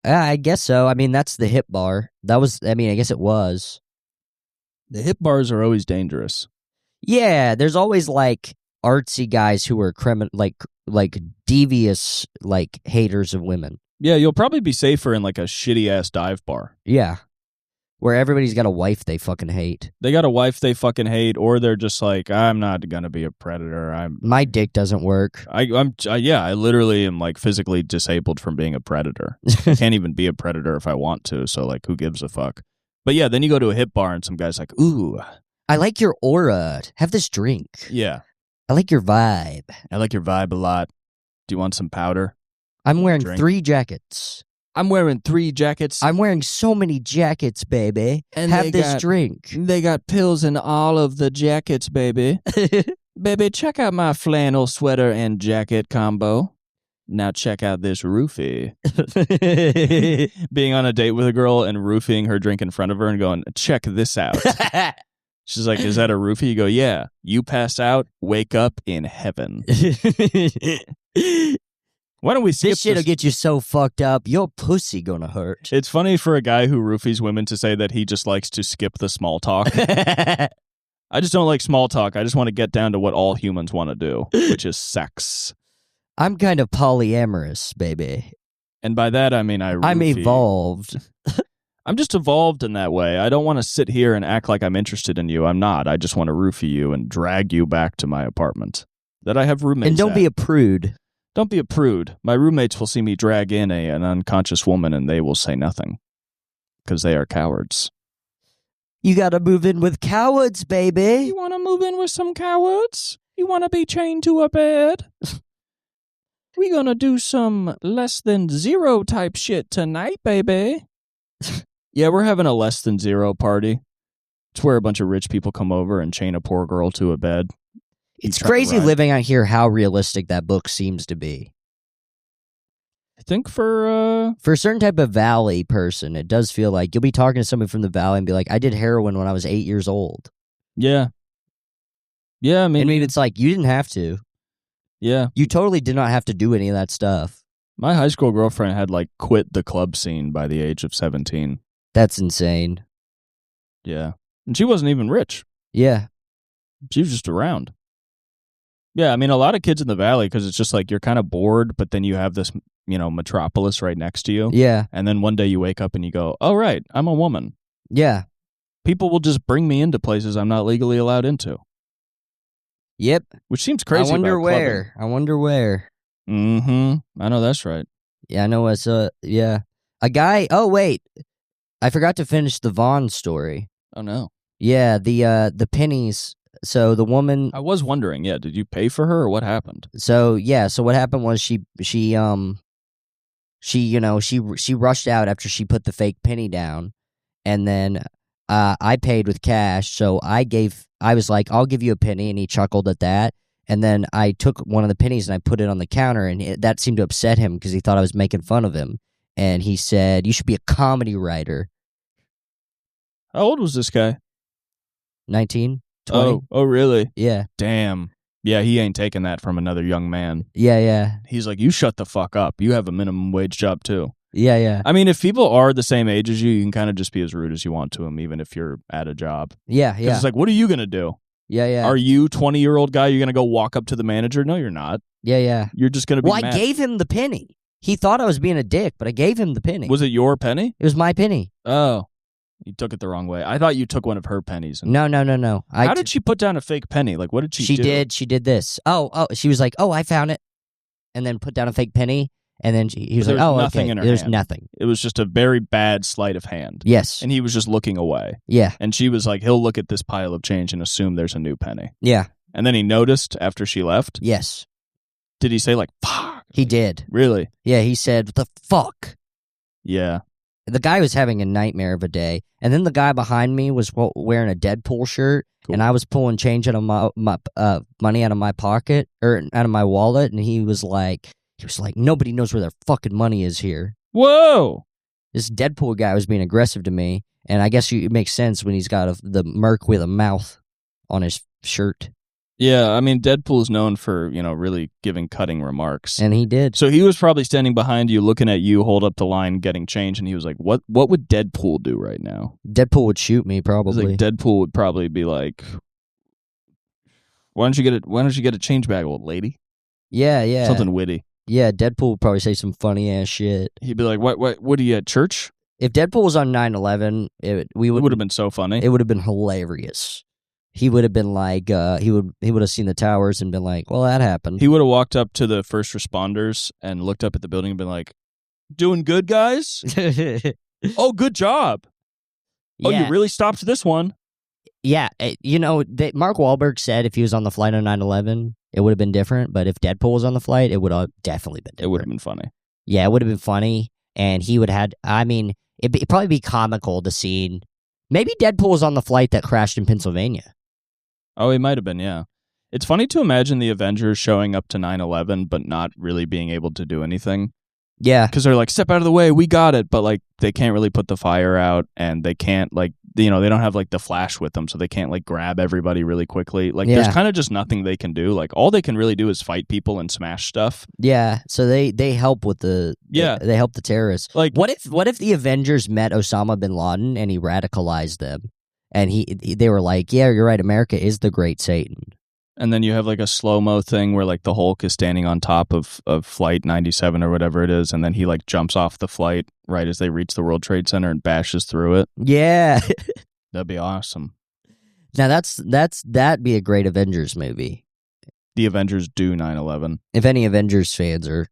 S2: I guess so. I mean, that's the hip bar. I guess it was.
S1: The hip bars are always dangerous.
S2: Yeah, there's always like artsy guys who are like devious, like haters of women.
S1: Yeah, you'll probably be safer in like a shitty ass dive bar.
S2: Yeah. Where everybody's got a wife they fucking hate.
S1: They got a wife they fucking hate, or they're just like, I'm not gonna be a predator.
S2: My dick doesn't work.
S1: I literally am like physically disabled from being a predator. I can't even be a predator if I want to. So like, who gives a fuck? But yeah, then you go to a hip bar and some guy's like, ooh,
S2: I like your aura. Have this drink.
S1: Yeah,
S2: I like your vibe.
S1: I like your vibe a lot. Do you want some powder?
S2: I'm wearing 3 jackets.
S1: I'm wearing 3 jackets.
S2: I'm wearing so many jackets, baby.
S1: And
S2: have this drink.
S1: They got pills in all of the jackets, baby. Baby, check out my flannel sweater and jacket combo. Now check out this roofie. Being on a date with a girl and roofing her drink in front of her and going, check this out. She's like, is that a roofie? You go, yeah. You pass out, wake up in heaven. Why don't we skip
S2: This shit'll get you so fucked up, your pussy gonna hurt.
S1: It's funny for a guy who roofies women to say that he just likes to skip the small talk. I just don't like small talk. I just want to get down to what all humans want to do, which is sex.
S2: I'm kind of polyamorous, baby.
S1: And by that, I mean
S2: I'm evolved.
S1: I'm just evolved in that way. I don't want to sit here and act like I'm interested in you. I'm not. I just want to roofie you and drag you back to my apartment that I have roommates
S2: And don't
S1: at.
S2: be a prude.
S1: Don't be a prude. My roommates will see me drag in an unconscious woman and they will say nothing because they are cowards.
S2: You gotta move in with cowards, baby.
S1: You want to move in with some cowards? You want to be chained to a bed? We're going to do some less than zero type shit tonight, baby. Yeah, we're having a less than zero party. It's where a bunch of rich people come over and chain a poor girl to a bed.
S2: It's crazy living out here how realistic that book seems to be.
S1: I think for
S2: a certain type of valley person, it does feel like you'll be talking to somebody from the valley and be like, I did heroin when I was 8 years old.
S1: Yeah. Yeah,
S2: I mean, it's like, you didn't have to.
S1: Yeah.
S2: You totally did not have to do any of that stuff.
S1: My high school girlfriend had, like, quit the club scene by the age of 17.
S2: That's insane.
S1: Yeah. And she wasn't even rich.
S2: Yeah.
S1: She was just around. Yeah, I mean, a lot of kids in the valley, because it's just like you're kind of bored, but then you have this, metropolis right next to you.
S2: Yeah.
S1: And then one day you wake up and you go, oh, right, I'm a woman.
S2: Yeah.
S1: People will just bring me into places I'm not legally allowed into.
S2: Yep.
S1: Which seems crazy.
S2: I wonder where.
S1: Mm-hmm. I know that's right.
S2: Yeah, I know it's yeah. A guy, oh, wait. I forgot to finish the Vaughn story.
S1: Oh, no.
S2: Yeah, the pennies. So the woman,
S1: I was wondering, did you pay for her or what happened?
S2: So what happened was she rushed out after she put the fake penny down, and then I paid with cash. So I was like, I'll give you a penny, and he chuckled at that. And then I took one of the pennies and I put it on the counter, and that seemed to upset him because he thought I was making fun of him. And he said, "You should be a comedy writer."
S1: How old was this guy?
S2: 19, 20.
S1: Oh, really?
S2: Yeah.
S1: Damn. Yeah, he ain't taking that from another young man.
S2: Yeah.
S1: He's like, you shut the fuck up. You have a minimum wage job, too.
S2: Yeah.
S1: I mean, if people are the same age as you, you can kind of just be as rude as you want to them, even if you're at a job.
S2: Yeah.
S1: It's like, what are you going to do?
S2: Yeah.
S1: Are you 20-year-old guy? You're going to go walk up to the manager? No, you're not.
S2: Yeah.
S1: You're just going to be mad.
S2: I gave him the penny. He thought I was being a dick, but I gave him the penny.
S1: Was it your penny?
S2: It was my penny.
S1: Oh. You took it the wrong way. I thought you took one of her pennies.
S2: No.
S1: How did she put down a fake penny? Like, what did she do?
S2: She did this. Oh, she was like, oh, I found it. And then put down a fake penny. And then he was like, oh,
S1: nothing
S2: okay.
S1: in her
S2: There's
S1: hand.
S2: nothing.
S1: It was just a very bad sleight of hand.
S2: Yes.
S1: And he was just looking away.
S2: Yeah.
S1: And she was like, he'll look at this pile of change and assume there's a new penny.
S2: Yeah.
S1: And then he noticed after she left?
S2: Yes.
S1: Did he say like, fuck?
S2: He did.
S1: Really?
S2: Yeah, he said, what the fuck?
S1: Yeah.
S2: The guy was having a nightmare of a day. And then the guy behind me was wearing a Deadpool shirt. Cool. And I was pulling change out of my money out of my pocket, or out of my wallet. And he was like, nobody knows where their fucking money is here.
S1: Whoa!
S2: This Deadpool guy was being aggressive to me. And I guess it makes sense when he's got the merc with a mouth on his shirt.
S1: Yeah, I mean, Deadpool is known for, really giving cutting remarks.
S2: And he did.
S1: So he was probably standing behind you, looking at you, hold up the line, getting change, and he was like, what would Deadpool do right now?
S2: Deadpool would shoot me, probably.
S1: Like, Deadpool would probably be like, why don't you get a change bag, old lady?
S2: Yeah.
S1: Something witty.
S2: Yeah, Deadpool would probably say some funny-ass shit.
S1: He'd be like, what are you at church?
S2: If Deadpool was on 9/11, it would have
S1: been so funny.
S2: It would have been hilarious. He would have been like, he would have seen the towers and been like, well, that happened.
S1: He would have walked up to the first responders and looked up at the building and been like, doing good, guys? Oh, good job. Yeah. Oh, you really stopped this one.
S2: Yeah. Mark Wahlberg said if he was on the flight on 9/11, it would have been different. But if Deadpool was on the flight, it would have definitely been different.
S1: It would have been funny.
S2: Yeah, it would have been funny. And he would have it'd probably be comical to see. Maybe Deadpool was on the flight that crashed in Pennsylvania.
S1: Oh, he might have been, yeah. It's funny to imagine the Avengers showing up to 9/11 but not really being able to do anything.
S2: Yeah.
S1: Because they're like, step out of the way, we got it. But like, they can't really put the fire out, and they can't like, they don't have like the Flash with them, so they can't like grab everybody really quickly. Like, there's kind of just nothing they can do. Like, all they can really do is fight people and smash stuff.
S2: Yeah. So they help with the they help the terrorists.
S1: Like,
S2: what if the Avengers met Osama bin Laden and he radicalized them, and they were like, yeah, you're right, America is the great Satan.
S1: And then you have like a slow-mo thing where like the Hulk is standing on top of Flight 97 or whatever it is, and then he like jumps off the flight right as they reach the World Trade Center and bashes through it.
S2: Yeah.
S1: That'd be awesome.
S2: Now that'd be a great Avengers movie.
S1: The Avengers do 9/11.
S2: If any Avengers fans or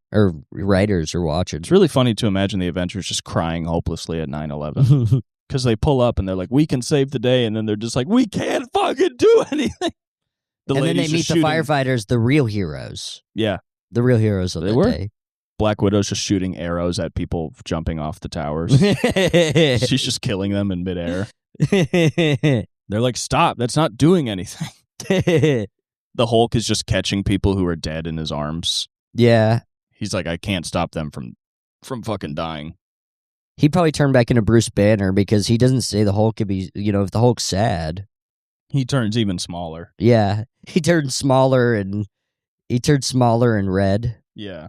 S2: writers are watching.
S1: It's really funny to imagine the Avengers just crying hopelessly at 9/11. Because they pull up and they're like, we can save the day, and then they're just like, we can't fucking do anything.
S2: And then they meet the firefighters, the real heroes.
S1: Yeah.
S2: The real heroes of that day.
S1: Black Widow's just shooting arrows at people jumping off the towers. She's just killing them in midair. They're like, stop, that's not doing anything. The Hulk is just catching people who are dead in his arms.
S2: Yeah.
S1: He's like, I can't stop them from fucking dying.
S2: He'd probably turn back into Bruce Banner because he doesn't say the Hulk could be, if the Hulk's sad.
S1: He turns even smaller.
S2: Yeah. He turns smaller and red.
S1: Yeah.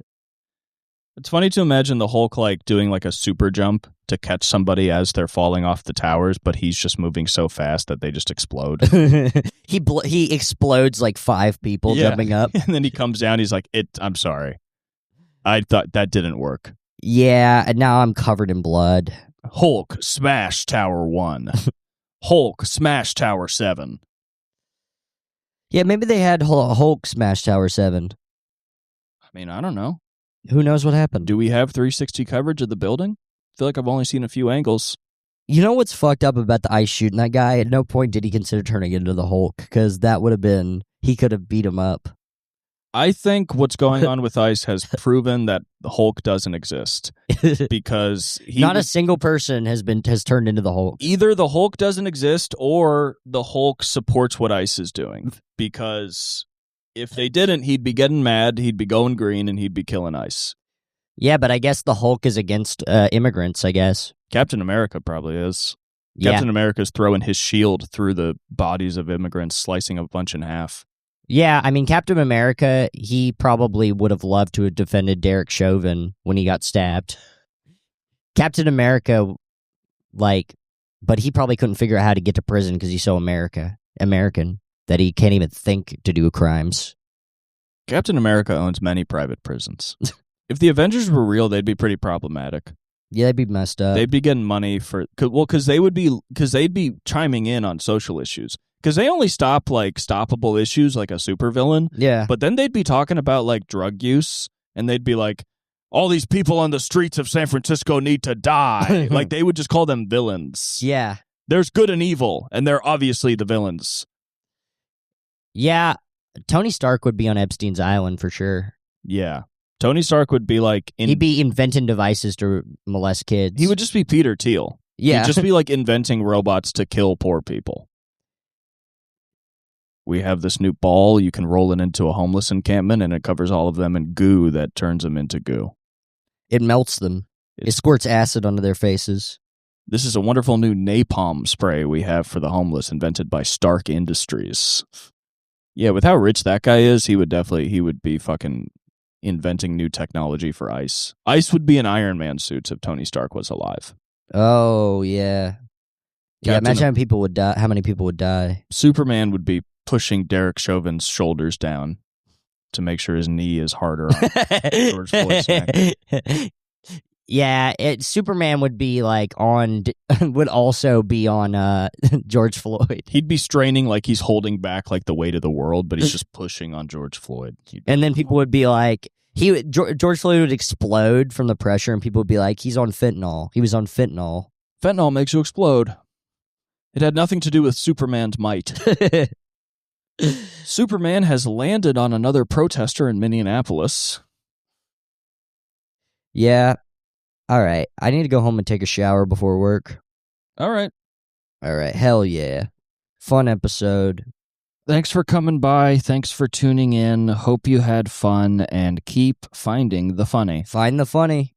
S1: It's funny to imagine the Hulk like doing like a super jump to catch somebody as they're falling off the towers, but he's just moving so fast that they just explode.
S2: He explodes like 5 people jumping up.
S1: And then he comes down, he's like, I'm sorry. I thought that didn't work.
S2: Yeah, and now I'm covered in blood.
S1: Hulk, smash Tower 1. Hulk, smash Tower 7.
S2: Yeah, maybe they had Hulk smash Tower 7.
S1: I mean, I don't know.
S2: Who knows what happened?
S1: Do we have 360 coverage of the building? I feel like I've only seen a few angles.
S2: You know what's fucked up about the ice shooting that guy? At no point did he consider turning into the Hulk, because that would have been... He could have beat him up.
S1: I think what's going on with ice has proven that the Hulk doesn't exist, because
S2: a single person has turned into the Hulk.
S1: Either the Hulk doesn't exist or the Hulk supports what ice is doing, because if they didn't, he'd be getting mad, he'd be going green, and he'd be killing ice.
S2: Yeah, but I guess the Hulk is against immigrants, I guess.
S1: Captain America probably is.
S2: Yeah.
S1: Captain America's throwing his shield through the bodies of immigrants, slicing a bunch in half.
S2: Yeah, I mean, Captain America, he probably would have loved to have defended Derek Chauvin when he got stabbed. Captain America, but he probably couldn't figure out how to get to prison because he's so American that he can't even think to do crimes.
S1: Captain America owns many private prisons. If the Avengers were real, they'd be pretty problematic.
S2: Yeah, they'd be messed up.
S1: They'd be getting money because they'd be chiming in on social issues. Because they only stop stoppable issues like a supervillain.
S2: Yeah.
S1: But then they'd be talking about like drug use, and they'd be like, all these people on the streets of San Francisco need to die. Like, they would just call them villains.
S2: Yeah.
S1: There's good and evil, and they're obviously the villains.
S2: Yeah. Tony Stark would be on Epstein's island for sure.
S1: Yeah. Tony Stark would be like...
S2: He'd be inventing devices to molest kids.
S1: He would just be Peter Thiel.
S2: Yeah.
S1: He'd just be like inventing robots to kill poor people. We have this new ball. You can roll it into a homeless encampment, and it covers all of them in goo that turns them into goo.
S2: It melts them. It squirts acid onto their faces.
S1: This is a wonderful new napalm spray we have for the homeless, invented by Stark Industries. Yeah, with how rich that guy is, he would be fucking inventing new technology for ice. Ice would be in Iron Man suits if Tony Stark was alive.
S2: Oh, yeah. Imagine how many people would die.
S1: Superman would be pushing Derek Chauvin's shoulders down to make sure his knee is harder on George Floyd's neck.
S2: Yeah, Superman would be would also be on George Floyd.
S1: He'd be straining like he's holding back like the weight of the world, but he's just pushing on George Floyd.
S2: And then people would be like, George Floyd would explode from the pressure, and people would be like, he's on fentanyl. He was on fentanyl.
S1: Fentanyl makes you explode. It had nothing to do with Superman's might. Superman has landed on another protester in Minneapolis.
S2: Yeah. All right. I need to go home and take a shower before work.
S1: All right.
S2: Hell yeah. Fun episode.
S1: Thanks for coming by. Thanks for tuning in. Hope you had fun, and keep finding the funny.
S2: Find the funny.